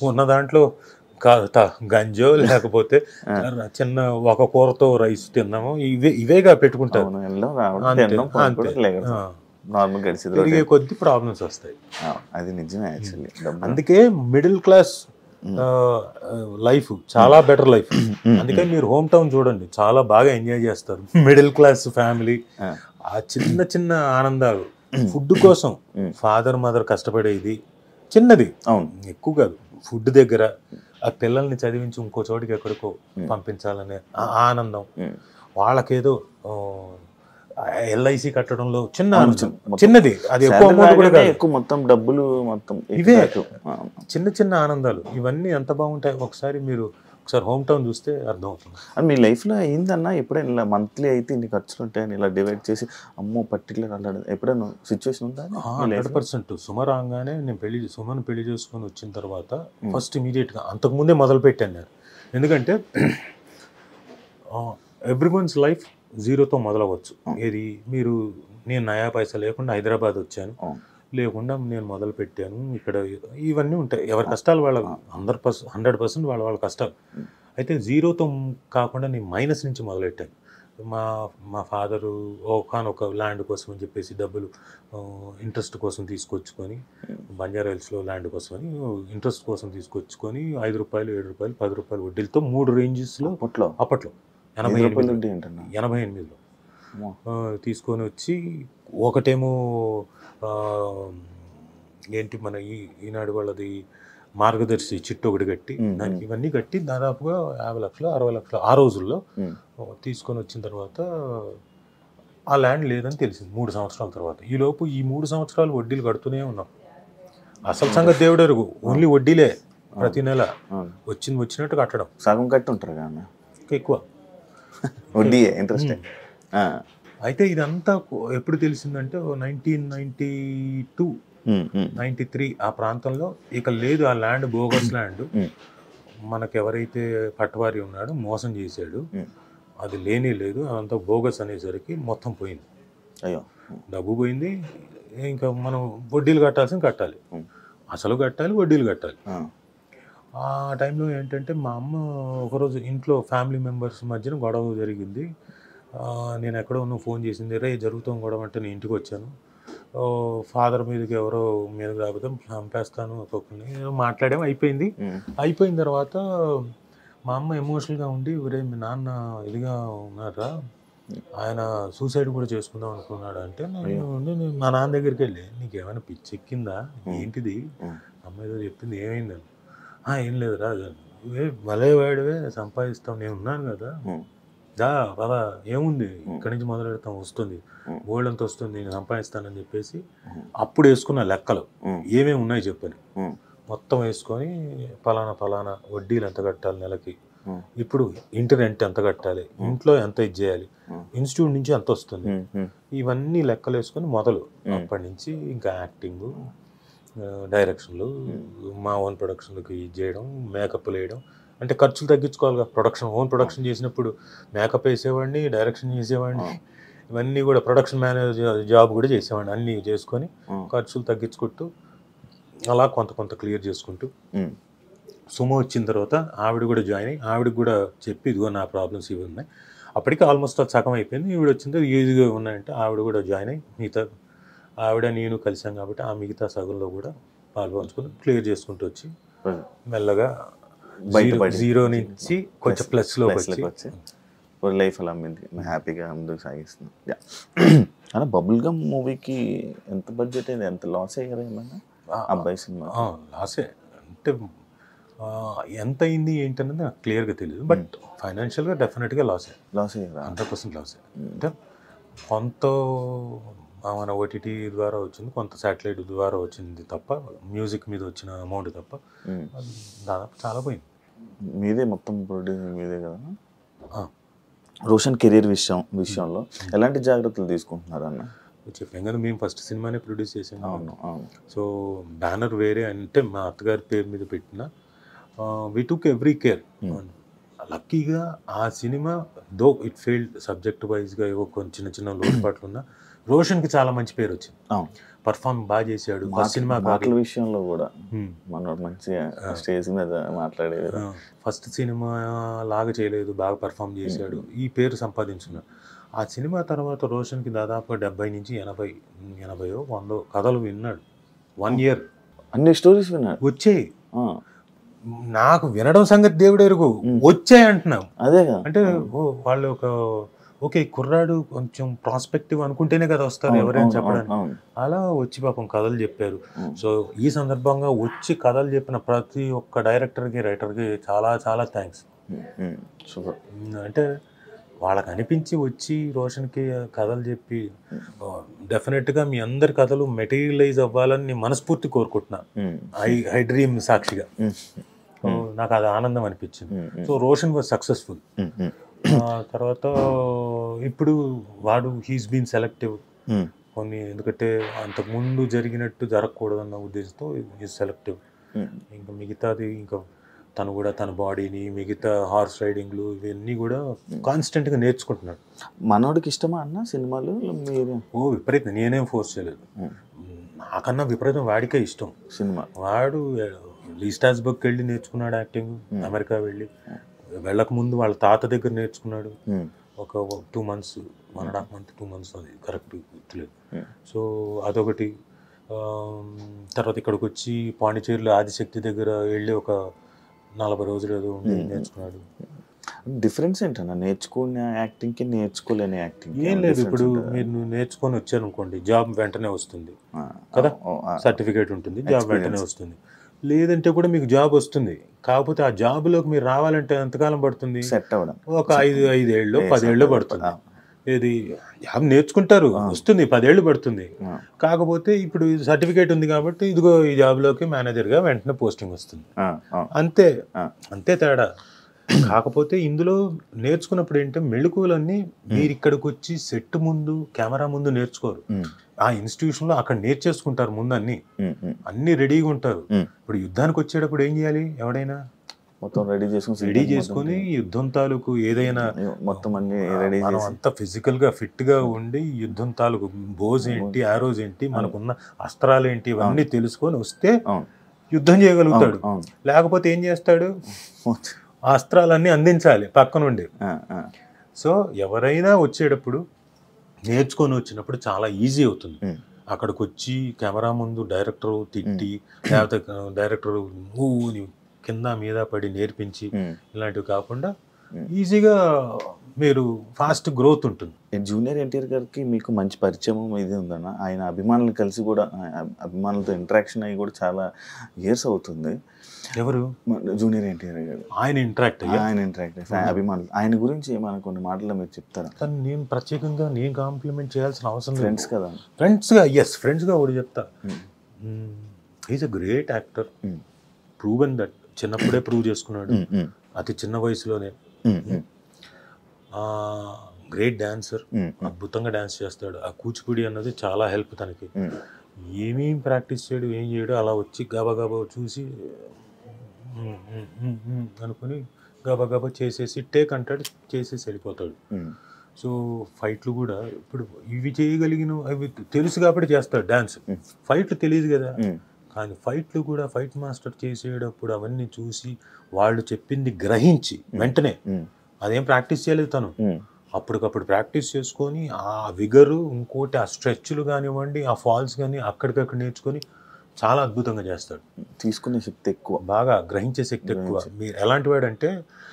ఉన్న దాంట్లో గంజో లేకపోతే చిన్న ఒక కూరతో రైస్ తిన్నాము, ఇవేగా పెట్టుకుంటారు. పెరిగే కొద్ది ప్రాబ్లమ్స్ వస్తాయి. అది నిజమే యాక్చువల్లీ. అందుకే మిడిల్ క్లాస్ లైఫ్ చాలా బెటర్ లైఫ్. అందుకని మీరు హోమ్ టౌన్ చూడండి, చాలా బాగా ఎంజాయ్ చేస్తారు. మిడిల్ క్లాస్ ఫ్యామిలీ, ఆ చిన్న ఆనందాలు. ఫుడ్ కోసం ఫాదర్ మదర్ కష్టపడేది చిన్నది, అవును, ఎక్కువ కాదు. ఫుడ్ దగ్గర ఆ పిల్లల్ని చదివించి ఇంకో చోటికి ఎక్కడికో పంపించాలనే ఆనందం. వాళ్ళకేదో ఎల్ఐసి కట్టడంలో చిన్నది, అది ఎక్కువ అమౌంట్ కూడా కాదు, ఎక్కువ మొత్తం డబ్బులు మొత్తం ఇవే చిన్న ఆనందాలు. ఇవన్నీ ఎంత బాగుంటాయి. ఒకసారి హోమ్ టౌన్ చూస్తే అర్థమవుతుంది. అని మీ లైఫ్లో అయిందన్నా ఎప్పుడైనా ఇలా మంత్లీ అయితే ఇన్ని ఖర్చులు ఉంటాయని ఇలా డివైడ్ చేసి అమ్మో పర్టికులర్ అలా ఎప్పుడైనా సిచ్యువేషన్ ఉందా? 100%. సుమ రాగానే నేను సుమను పెళ్లి చేసుకొని వచ్చిన తర్వాత ఫస్ట్ ఇమీడియట్గా అంతకుముందే మొదలు పెట్టాను నేను. ఎందుకంటే ఎవ్రీవన్స్ లైఫ్ జీరోతో మొదలవచ్చు. ఏది నేను నయా పైసా లేకుండా హైదరాబాద్ వచ్చాను, లేకుండా నేను మొదలు పెట్టాను. ఇక్కడ ఇవన్నీ ఉంటాయి, ఎవరి కష్టాలు వాళ్ళ 100% వాళ్ళ కష్టాలు. అయితే జీరోతో కాకుండా నేను మైనస్ నుంచి మొదలెట్టాను. మా మా ఫాదరు ఒకనొక ల్యాండ్ కోసం అని చెప్పేసి డబ్బులు ఇంట్రెస్ట్ కోసం తీసుకొచ్చుకొని బంజారా హిల్స్లో ల్యాండ్ కోసం అని ఇంట్రెస్ట్ కోసం తీసుకొచ్చుకొని 5 రూపాయలు 7 రూపాయలు 10 రూపాయలు వడ్డీలతో 3 రేంజెస్లో అప్పట్లో 88లో తీసుకొని వచ్చి ఒకటేమో ఏంటి మన ఈనాడు వాళ్ళది మార్గదర్శి చిట్టు ఒకటి కట్టి దానికి ఇవన్నీ కట్టి దాదాపుగా 50 లక్షలు 60 లక్షలు ఆ రోజుల్లో తీసుకొని వచ్చిన తర్వాత ఆ ల్యాండ్ లేదని తెలిసింది 3 సంవత్సరాల తర్వాత. ఈలోపు ఈ 3 సంవత్సరాలు వడ్డీలు కడుతూనే ఉన్నాం. అసలు సంగతి దేవుడు ఎరుగు, ఓన్లీ వడ్డీలే ప్రతి నెల వచ్చినట్టు కట్టడం. సగం కట్టి ఉంటారు కానీ ఎక్కువ వడ్డీ ఇంట్రెస్ట్. అయితే ఇదంతా ఎప్పుడు తెలిసిందంటే 1992 93 ఆ ప్రాంతంలో ఇక లేదు, ఆ ల్యాండ్ బోగస్ ల్యాండ్, మనకెవరైతే పట్టవారి ఉన్నాడో మోసం చేశాడు, అది లేనే లేదు, అదంతా బోగస్ అనేసరికి మొత్తం పోయింది. అయ్యో, డబ్బు పోయింది. ఇంకా మనం వడ్డీలు కట్టాలి, అసలు కట్టాలి, వడ్డీలు కట్టాలి. ఆ టైంలో ఏంటంటే మా అమ్మ ఒకరోజు ఇంట్లో ఫ్యామిలీ మెంబర్స్ మధ్యన గొడవ జరిగింది. నేను ఎక్కడో ఉన్న ఫోన్ చేసింది, రే జరుగుతాం గొడవ అంటే నేను ఇంటికి వచ్చాను, ఫాదర్ మీదకి ఎవరో మీదకి రాకపోతే చంపేస్తాను ఒక్కొక్కరిని మాట్లాడాము. అయిపోయిన తర్వాత మా అమ్మ ఎమోషనల్గా ఉండి, ఒరే మీ నాన్న ఇదిగా ఉన్నారా, ఆయన సూసైడ్ కూడా చేసుకుందాం అనుకున్నాడు అంటే నేను మా నాన్న దగ్గరికి వెళ్ళి, నీకేమైనా పిచ్చెక్కిందా ఏంటిది, అమ్మ ఏదో చెప్పింది, ఏమైందని, ఏం లేదురా, భలే వాడివే సంపాదిస్తాం, నేను ఉన్నాను కదా, పదా ఏముంది ఇక్కడి నుంచి మొదలు పెడతాం, వస్తుంది గోల్డ్ అంత వస్తుంది, నేను సంపాదిస్తానని చెప్పేసి అప్పుడు వేసుకున్న లెక్కలు ఏమేమి ఉన్నాయి చెప్పని మొత్తం వేసుకొని ఫలానా వడ్డీలు ఎంత కట్టాలి నెలకి, ఇప్పుడు ఇంటి రెంట్ ఎంత కట్టాలి, ఇంట్లో ఎంత ఇది చేయాలి, ఇన్స్టిట్యూట్ నుంచి ఎంత వస్తుంది, ఇవన్నీ లెక్కలు వేసుకొని మొదలు అప్పటి నుంచి ఇంకా యాక్టింగ్, డైరెక్షన్లు, మా ఓన్ ప్రొడక్షన్లకి ఇది చేయడం, మేకప్లు వేయడం, అంటే ఖర్చులు తగ్గించుకోవాలి. ఓన్ ప్రొడక్షన్ చేసినప్పుడు మేకప్ వేసేవాడిని, డైరెక్షన్ చేసేవాడిని, ఇవన్నీ కూడా ప్రొడక్షన్ మేనేజర్ జాబ్ కూడా చేసేవాడిని. అన్నీ చేసుకొని ఖర్చులు తగ్గించుకుంటూ అలా కొంత క్లియర్ చేసుకుంటూ సుమో వచ్చిన తర్వాత ఆవిడ కూడా జాయిన్ అయ్యి ఆవిడకి కూడా చెప్పి, ఇదిగో నా ప్రాబ్లమ్స్ ఇవి ఉన్నాయి, అప్పటికి ఆల్మోస్ట్ అది సగం అయిపోయింది. ఈవిడ వచ్చింది ఈజీగా ఉన్నాయంటే ఆవిడ కూడా జాయిన్ అయ్యి మిగతా ఆవిడ నేను కలిసాం కాబట్టి ఆ మిగతా సగంలో కూడా పాల్పంచుకొని క్లియర్ చేసుకుంటూ వచ్చి మెల్లగా జీరో నుంచి కొంచెం ప్లస్లోకి వచ్చి లైఫ్ అలా హ్యాపీగా ముందుకు సాగిస్తుంది. అలా బబుల్ గమ్ మూవీకి ఎంత బడ్జెట్ అయింది, ఎంత లాస్ అయ్యారు ఏమన్నా అబ్బాయి సినిమా? లాసే అంటే ఎంత అయింది ఏంటన్నది నాకు క్లియర్గా తెలియదు, బట్ ఫైనాన్షియల్గా డెఫినెట్గా లాస్ అయ్యారు, 100% లాస్. అంటే కొంత మన ఓటీటీ ద్వారా వచ్చింది, కొంత శాటిలైట్ ద్వారా వచ్చింది తప్ప, మ్యూజిక్ మీద వచ్చిన అమౌంట్ తప్ప దాదాపు చాలా పోయింది. మీదే మొత్తం ప్రొడ్యూసింగ్ మీదే కదా. రోషన్ కెరీర్ విషయంలో ఎలాంటి జాగ్రత్తలు తీసుకుంటున్నారు అన్న? చెప్పాం కదా, మేము ఫస్ట్ సినిమానే ప్రొడ్యూస్ చేసాము. సో బ్యానర్ వేరే అంటే మా అత్తగారి పేరు మీద పెట్టిన వి టుక్ ఎవ్రీ కేర్. లక్కీగా ఆ cinema though it failed subject వైజ్గా ఏవో కొంచెం చిన్న లోటుపాట్లు ఉన్నా రోషన్కి చాలా మంచి పేరు వచ్చింది, పర్ఫార్మ్ బాగా చేశాడు. ఫస్ట్ సినిమా మాటల విషయంలో కూడా మన మంచిగా స్టేజ్ మీద మాట్లాడేది, ఫస్ట్ సినిమా లాగా చేయలేదు, బాగా పర్ఫామ్ చేశాడు, ఈ పేరు సంపాదించున్నాడు. ఆ సినిమా తర్వాత రోషన్కి దాదాపు 70 నుంచి 80 కథలు విన్నాడు. 1 year అన్ని స్టోరీస్ విన్నాడు. వచ్చాయి, నాకు వినడం సంగతి దేవుడు ఎరుగు, వచ్చాయి అంటున్నాం. అదే అంటే వాళ్ళు ఓకే కుర్రాడు కొంచెం ప్రాస్పెక్టివ్ అనుకుంటేనే కదా వస్తారు ఎవరైనా చెప్పడానికి, అలా వచ్చి పాపం కథలు చెప్పారు. సో ఈ సందర్భంగా వచ్చి కథలు చెప్పిన ప్రతి ఒక్క డైరెక్టర్కి రైటర్కి చాలా చాలా థ్యాంక్స్. అంటే వాళ్ళకి అనిపించి వచ్చి రోషన్కి కథలు చెప్పి డెఫినెట్గా మీ అందరి కథలు మెటీరియలైజ్ అవ్వాలని మనస్ఫూర్తి కోరుకుంటున్నా, ఐ డ్రీమ్ సాక్షిగా. నాకు అది ఆనందం అనిపించింది. So Roshan was successful. తర్వాత ఇప్పుడు వాడు హీస్ బీన్ సెలెక్టివ్ కొన్ని, ఎందుకంటే అంతకుముందు జరిగినట్టు జరగకూడదన్న ఉద్దేశంతో హీస్ సెలెక్టివ్. ఇంకా మిగతాది ఇంకా తను కూడా తన బాడీని మిగతా హార్స్ రైడింగ్లు ఇవన్నీ కూడా కాన్స్టెంట్గా నేర్చుకుంటున్నాడు. మనోడికి ఇష్టమా అన్న సినిమాలు? విపరీతం, నేనేం ఫోర్స్ చేయలేదు, నాకన్నా విపరీతం వాడికే ఇష్టం సినిమా. వాడు లీస్టాస్బర్గ్కి వెళ్ళి నేర్చుకున్నాడు యాక్టింగ్, అమెరికా వెళ్ళక ముందు వాళ్ళ తాత దగ్గర నేర్చుకున్నాడు, ఒక 2 months 1.5 month 2 months అది కరెక్ట్ గుర్తులేదు. సో అదొకటి. తర్వాత ఇక్కడికి వచ్చి పాండిచేరిలో ఆదిశక్తి దగ్గర వెళ్ళి ఒక 40 రోజులు ఏదో ఉండి నేర్చుకున్నాడు. డిఫరెన్స్ ఏంటన్నా నేర్చుకునే యాక్టింగ్కి నేర్చుకోలేని యాక్టింగ్? ఏం లేదు, ఇప్పుడు మీరు నేర్చుకొని వచ్చారనుకోండి జాబ్ వెంటనే వస్తుంది కదా, సర్టిఫికేట్ ఉంటుంది, జాబ్ వెంటనే వస్తుంది. లేదంటే కూడా మీకు జాబ్ వస్తుంది, కాకపోతే ఆ జాబ్లోకి మీరు రావాలంటే ఎంతకాలం పడుతుంది? సెట్ అవ్వడం ఒక 5 ఏళ్ళు 10 ఏళ్ళు పడుతుంది. ఏది జాబ్ నేర్చుకుంటారు, వస్తుంది, 10 ఏళ్ళు పడుతుంది. కాకపోతే ఇప్పుడు సర్టిఫికేట్ ఉంది కాబట్టి ఇదిగో ఈ జాబ్లోకి మేనేజర్గా వెంటనే పోస్టింగ్ వస్తుంది. అంతే అంతే తేడా. కాకపోతే ఇందులో నేర్చుకున్నప్పుడు ఏంటంటే మెళుకువలన్నీ మీరు ఇక్కడికి వచ్చి సెట్ ముందు కెమెరా ముందు నేర్చుకోరు. ఆ ఇన్స్టిట్యూషన్లో అక్కడ నేర్చేసుకుంటారు ముందు, అన్ని రెడీగా ఉంటారు. ఇప్పుడు యుద్ధానికి వచ్చేటప్పుడు ఏం చేయాలి? ఎవడైనా మొత్తం రెడీ చేసుకుని యుద్ధం తాలూకు ఏదైనా మొత్తం అన్ని రెడీ మనం అంతా ఫిజికల్ గా ఫిట్ గా ఉండి యుద్ధం తాలూకు బోజ్ ఏంటి, ఆరోజ్ ఏంటి, మనకున్న అస్త్రాలు ఏంటి, ఇవన్నీ తెలుసుకొని వస్తే యుద్ధం చేయగలుగుతాడు. లేకపోతే ఏం చేస్తాడు? ఆ అస్త్రాలన్నీ అందించాలి పక్క నుండి. సో ఎవరైనా వచ్చేటప్పుడు నేర్చుకొని వచ్చినప్పుడు చాలా ఈజీ అవుతుంది. అక్కడికి వచ్చి కెమెరా ముందు డైరెక్టర్ తిట్టి లేకపోతే డైరెక్టర్ కింద మీద పడి నేర్పించి ఇలాంటివి కాకుండా ఈజీగా మీరు ఫాస్ట్ గ్రోత్ ఉంటుంది. జూనియర్ ఎన్టీఆర్ గారికి మీకు మంచి పరిచయం ఇది ఉందన్న. ఆయన అభిమానులు కలిసి కూడా అభిమానులతో ఇంటరాక్షన్ అయ్యి కూడా చాలా ఇయర్స్ అవుతుంది. ఎవరు? జూనియర్ ఎన్టీఆర్ గారు. ఆయన ఇంటరాక్ట్ అభిమానులు ఆయన గురించి ఏమైనా కొన్ని మాటలు మీరు చెప్తారా? కానీ నేను ప్రత్యేకంగా నేను కాంప్లిమెంట్ చేయాల్సిన అవసరం లేదు. ఫ్రెండ్స్ కదా, ఫ్రెండ్స్గా ఒకటి చెప్తా. Is a great actor, proven that. చిన్నప్పుడే ప్రూవ్ చేసుకున్నాడు, అతి చిన్న వయసులోనే. గ్రేట్ డాన్సర్, అద్భుతంగా డాన్స్ చేస్తాడు. ఆ కూచిపూడి అన్నది చాలా హెల్ప్ తనకి. ఏమేం ప్రాక్టీస్ చేయడు, ఏం చేయడు, అలా వచ్చి గబగబా చూసి అనుకుని గబగబా చేసేసి టేక్ అంటాడు, చేసేసి వెళ్ళిపోతాడు. సో ఫైట్లు కూడా ఇప్పుడు ఇవి చేయగలిగిన అవి తెలుసు కాబట్టి చేస్తాడు. డాన్స్ ఫైట్లు తెలియదు కదా, కానీ ఫైట్లు కూడా ఫైట్ మాస్టర్ చేసేటప్పుడు అవన్నీ చూసి వాళ్ళు చెప్పింది గ్రహించి వెంటనే, అదేం ప్రాక్టీస్ చేయలేదు తను, అప్పటికప్పుడు ప్రాక్టీస్ చేసుకొని ఆ విగరు, ఇంకోటి ఆ స్ట్రెచ్లు కానివ్వండి, ఆ ఫాల్స్ కానీ అక్కడికక్కడ నేర్చుకొని చాలా అద్భుతంగా చేస్తాడు. తీసుకునే శక్తి ఎక్కువ, బాగా గ్రహించే శక్తి ఎక్కువ. మీరు ఎలాంటి వాడు అంటే,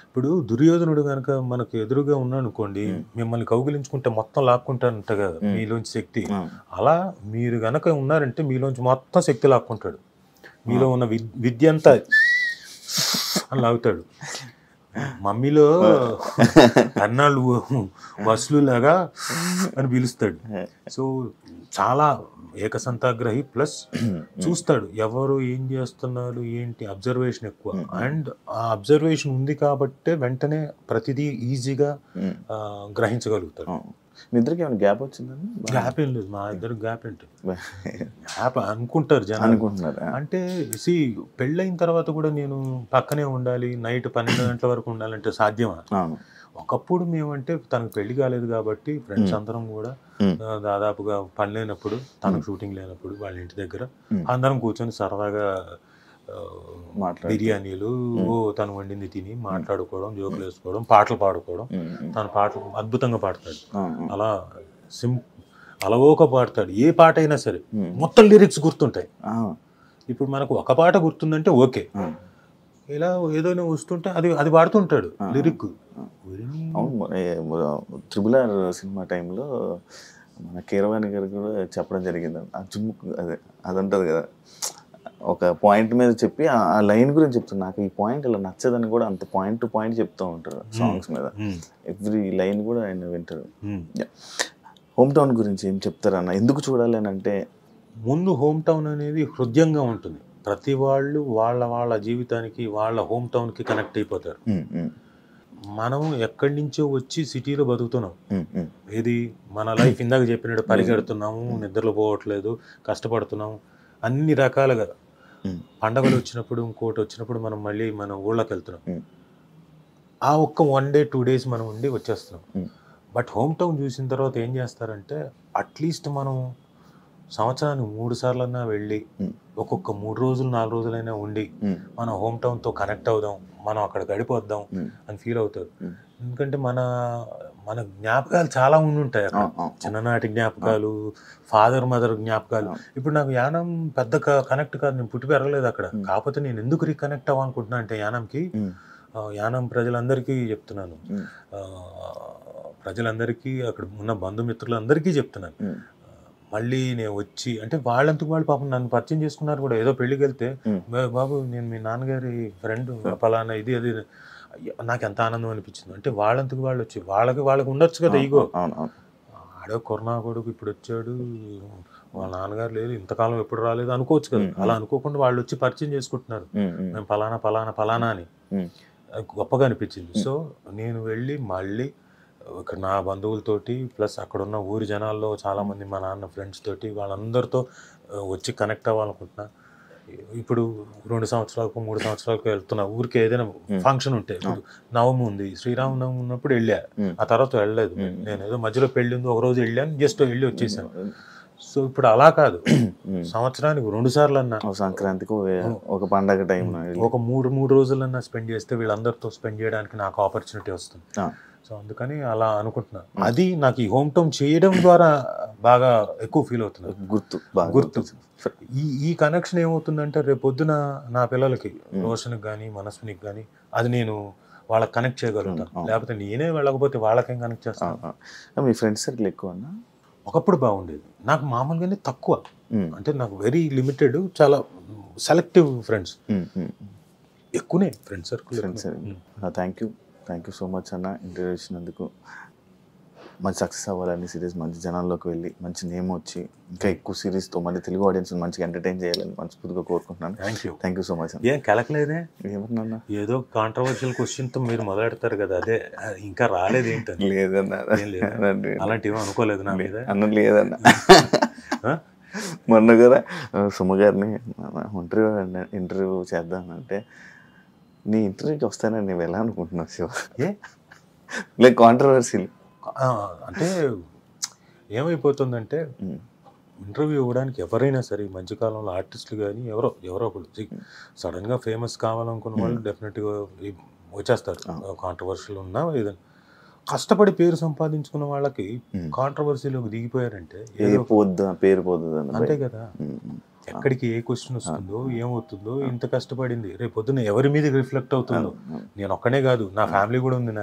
ఇప్పుడు దుర్యోధనుడు కనుక మనకు ఎదురుగా ఉన్నాడు అనుకోండి, మిమ్మల్ని కౌగిలించుకుంటే మొత్తం లాక్కుంటారంట కదా మీలోంచి శక్తి. అలా మీరు గనక ఉన్నారంటే మీలోంచి మొత్తం శక్తి లాక్కుంటాడు. మీలో ఉన్న విద్య అంతా అని లాగుతాడు. మమ్మీలో అన్నాళ్ళు వసులు లాగా అని పిలుస్తాడు. సో చాలా ఏకసంతాగ్రహి, ప్లస్ చూస్తాడు ఎవరు ఏం చేస్తున్నారు ఏంటి, అబ్జర్వేషన్ ఎక్కువ. అండ్ ఆ అబ్జర్వేషన్ ఉంది కాబట్టే వెంటనే ప్రతిదీ ఈజీగా గ్రహించగలుగుతాడు. మీ ఇద్దరికి ఏమైనా గ్యాప్ వచ్చిందండి? గ్యాప్ ఏం లేదు, మా ఇద్దరికి గ్యాప్ ఏంటి, గ్యాప్ అనుకుంటారు జనం. అనుకుంటున్నారు అంటే పెళ్ళైన తర్వాత కూడా నేను పక్కనే ఉండాలి, నైట్ 12 గంటల వరకు ఉండాలంటే సాధ్యమా? ఒకప్పుడు మేమంటే తనకు పెళ్లి కాలేదు కాబట్టి ఫ్రెండ్స్ అందరం కూడా దాదాపుగా పని లేనప్పుడు, తనకు షూటింగ్ లేనప్పుడు వాళ్ళ ఇంటి దగ్గర అందరం కూర్చొని సరదాగా బిర్యానీలు తను వండింది తిని మాట్లాడుకోవడం, జోకులు వేసుకోవడం, పాటలు పాడుకోవడం. తన పాటలు అద్భుతంగా పాడతాడు, అలా అలవోక పాడతాడు. ఏ పాట అయినా సరే మొత్తం లిరిక్స్ గుర్తుంటాయి. ఇప్పుడు మనకు ఒక పాట గుర్తుందంటే ఓకే, ఇలా ఏదైనా వస్తుంటే అది పాడుతుంటాడు లిరిక్. ట్రిబుల్-ఆర్ సినిమా టైంలో మన కీరవాణి గారు కూడా చెప్పడం జరిగింది. ఆ జుమ్ముకు అదంటది కదా, ఒక పాయింట్ మీద చెప్పి ఆ లైన్ గురించి చెప్తాను, నాకు ఈ పాయింట్ ఇలా నచ్చదని కూడా అంత పాయింట్ టు పాయింట్ చెప్తూ ఉంటారు సాంగ్స్ మీద. ఎవ్రీ లైన్ కూడా ఆయన వింటారు. హోమ్ టౌన్ గురించి ఏం చెప్తారన్న? ఎందుకు చూడాలి అని అంటే, ముందు హోమ్ టౌన్ అనేది హృదయంగా ఉంటుంది. ప్రతి వాళ్ళు వాళ్ళ జీవితానికి వాళ్ళ హోమ్ టౌన్కి కనెక్ట్ అయిపోతారు. మనం ఎక్కడి నుంచో వచ్చి సిటీలో బతుకుతున్నాం. ఏది మన లైఫ్ ఇందాక చెప్పినట్టు పరిగెడుతున్నాము, నిద్రలు పోవట్లేదు, కష్టపడుతున్నాము, అన్ని రకాలుగా. పండగలు వచ్చినప్పుడు, ఇంకోటి వచ్చినప్పుడు మనం మళ్ళీ మన ఊళ్ళకి వెళ్తున్నాం. ఆ ఒక్క 1 day 2 days మనం ఉండి వచ్చేస్తున్నాం. బట్ హోమ్ టౌన్ చూసిన తర్వాత ఏం చేస్తారంటే, అట్లీస్ట్ మనం సంవత్సరానికి 3 సార్లన్నా వెళ్ళి ఒక్కొక్క 3 రోజులు 4 రోజులైనా ఉండి మన హోమ్ టౌన్తో కనెక్ట్ అవుదాం, మనం అక్కడ గడిపోద్దాం అని ఫీల్ అవుతారు. ఎందుకంటే మన మన జ్ఞాపకాలు చాలా ఉండి ఉంటాయి అక్కడ. చిన్ననాటి జ్ఞాపకాలు, ఫాదర్ మదర్ జ్ఞాపకాలు. ఇప్పుడు నాకు యానం పెద్ద కనెక్ట్ కాదు, నేను పుట్టి పెరగలేదు అక్కడ. కాకపోతే నేను ఎందుకు రీకనెక్ట్ అవ్వాలనుకుంటున్నా అంటే యానంకి, యానం ప్రజలందరికీ చెప్తున్నాను, ప్రజలందరికీ అక్కడ ఉన్న బంధుమిత్రులందరికీ చెప్తున్నాను, మళ్ళీ నేను వచ్చి అంటే వాళ్ళంతకు వాళ్ళు పాపం నన్ను పరిచయం చేసుకున్నారు కూడా. ఏదో పెళ్ళికి వెళ్తే బాబు నేను మీ నాన్నగారి ఫ్రెండ్ పలానా ఇది అది, నాకు ఎంత ఆనందం అనిపించింది. అంటే వాళ్ళంతకు వాళ్ళు వచ్చి వాళ్ళకి ఉండొచ్చు కదా ఈగో. ఆడో కరోనా కొడుకు ఇప్పుడు వచ్చాడు, వాళ్ళ నాన్నగారు లేదు, ఇంతకాలం ఎప్పుడు రాలేదు అనుకోవచ్చు కదా. అలా అనుకోకుండా వాళ్ళు వచ్చి పరిచయం చేసుకుంటున్నారు, మేము పలానా పలానా పలానా అని. గొప్పగా అనిపించింది. సో నేను వెళ్ళి మళ్ళీ ఇక్కడ నా బంధువులతోటి ప్లస్ అక్కడ ఉన్న ఊరి జనాల్లో చాలామంది మా నాన్న ఫ్రెండ్స్ తోటి వాళ్ళందరితో వచ్చి కనెక్ట్ అవ్వాలనుకుంటున్నా. ఇప్పుడు 2 సంవత్సరాలకు 3 సంవత్సరాలకు వెళ్తున్నా ఊరికి. ఏదైనా ఫంక్షన్ ఉంటే, ఇప్పుడు నవమి ఉంది, శ్రీరామనవమి ఉన్నప్పుడు వెళ్ళా, ఆ తర్వాత వెళ్ళలేదు. నేను ఏదో మధ్యలో పెళ్ళి ఉంది, ఒక రోజు వెళ్ళాను, జస్ట్ వెళ్ళి వచ్చేసాను. సో ఇప్పుడు అలా కాదు, సంవత్సరానికి 2 సార్లు అన్నా, సంక్రాంతికి ఒక పండగ టైం ఒక 3 రోజులన్నా స్పెండ్ చేస్తే వీళ్ళందరితో స్పెండ్ చేయడానికి నాకు ఆపర్చునిటీ వస్తుంది. సో అందుకని అలా అనుకుంటున్నా. అది నాకు ఈ హోమ్ టౌన్ చేయడం ద్వారా బాగా ఎక్కువ ఫీల్ అవుతుంది. గుర్తు ఈ కనెక్షన్ ఏమవుతుందంటే రేపు పొద్దున నా పిల్లలకి, రోషన్కి కానీ మనస్వినికి కానీ, అది నేను వాళ్ళకి కనెక్ట్ చేయగలుగుతాను. లేకపోతే నేనే వెళ్ళకపోతే వాళ్ళకేం కనెక్ట్ చేస్తాను. మీ ఫ్రెండ్స్ సర్కిల్ ఎక్కువ అన్నా? ఒకప్పుడు బాగుండేది నాకు, మామూలుగానే తక్కువ. అంటే నాకు వెరీ లిమిటెడ్, చాలా సెలెక్టివ్ ఫ్రెండ్స్. ఎక్కువనే friends circle. Thank you so much అన్న, ఇంటర్వ్యూ ఇచ్చినందుకు. మంచి సక్సెస్ అవ్వాలని సిరీస్, మంచి జనాల్లోకి వెళ్ళి మంచి నేమ్ వచ్చి ఇంకా ఎక్కువ సిరీస్తో మళ్ళీ తెలుగు ఆడియన్స్ మంచిగా ఎంటర్టైన్ చేయాలని మనస్ఫూర్తిగా కోరుకుంటున్నాను. థ్యాంక్ యూ సో మచ్ అన్న. ఏం కలకలేదే? ఏమన్నా ఏదో కాంట్రవర్షియల్ క్వశ్చన్తో మీరు మొదలెడతారు కదా, అదే ఇంకా రాలేదు ఏంటని? లేదన్నా, అలాంటివి అనుకోలేదు నా మీద. అన్న లేదన్న, మొన్న కూడా సుమ గారిని ఇంటర్వ్యూ చేద్దామంటే, నీ ఇంటర్వ్యూకి వస్తానని నేను ఎలా అనుకుంటున్నావు శివ? లైక్ కాంట్రవర్సీ అంటే ఏమైపోతుందంటే, ఇంటర్వ్యూ ఇవ్వడానికి ఎవరైనా సరే ఈ మధ్యకాలంలో ఆర్టిస్టులు కానీ ఎవరో ఒకళ్ళు సడన్గా ఫేమస్ కావాలనుకున్న వాళ్ళు డెఫినెట్గా వచ్చేస్తారు. కాంట్రవర్షియల్ ఉన్నా ఏదైనా కష్టపడి పేరు సంపాదించుకున్న వాళ్ళకి కాంట్రవర్సీలోకి దిగిపోయారంటే పేరు పోతుంది అంతే కదా. ఎక్కడికి ఏ క్వశ్చన్ వస్తుందో ఏమవుతుందో, ఇంత కష్టపడింది రేపు పొద్దున్న ఎవరి మీద రిఫ్లెక్ట్ అవుతుందో. నేను ఒక్కనే కాదు, నా ఫ్యామిలీ కూడా ఉంది,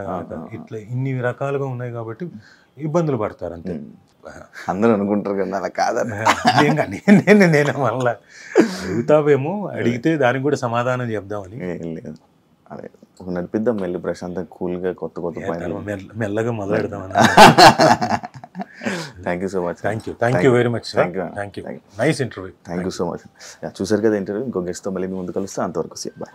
ఇట్లా ఇన్ని రకాలుగా ఉన్నాయి కాబట్టి ఇబ్బందులు పడతారు అంతే. అందరూ అనుకుంటారు కదా అలా కాదని. నేను మళ్ళీ అడుగుతావేమో, అడిగితే దానికి కూడా సమాధానం చెప్దామని. లేదు అదే నడిపిద్దాం మెల్లి ప్రశాంతంగా కూల్గా కొత్త మెల్లగా మొదలెడదామని. Thank you so much. Thank you very much. Thank you. Nice interview. Thank you so much. చూసారు కదా ఇంటర్వ్యూ. ఇంకో గెస్ట్తో మళ్ళీ మీ ముందు కలుస్తే, అంతవరకు బాయ్.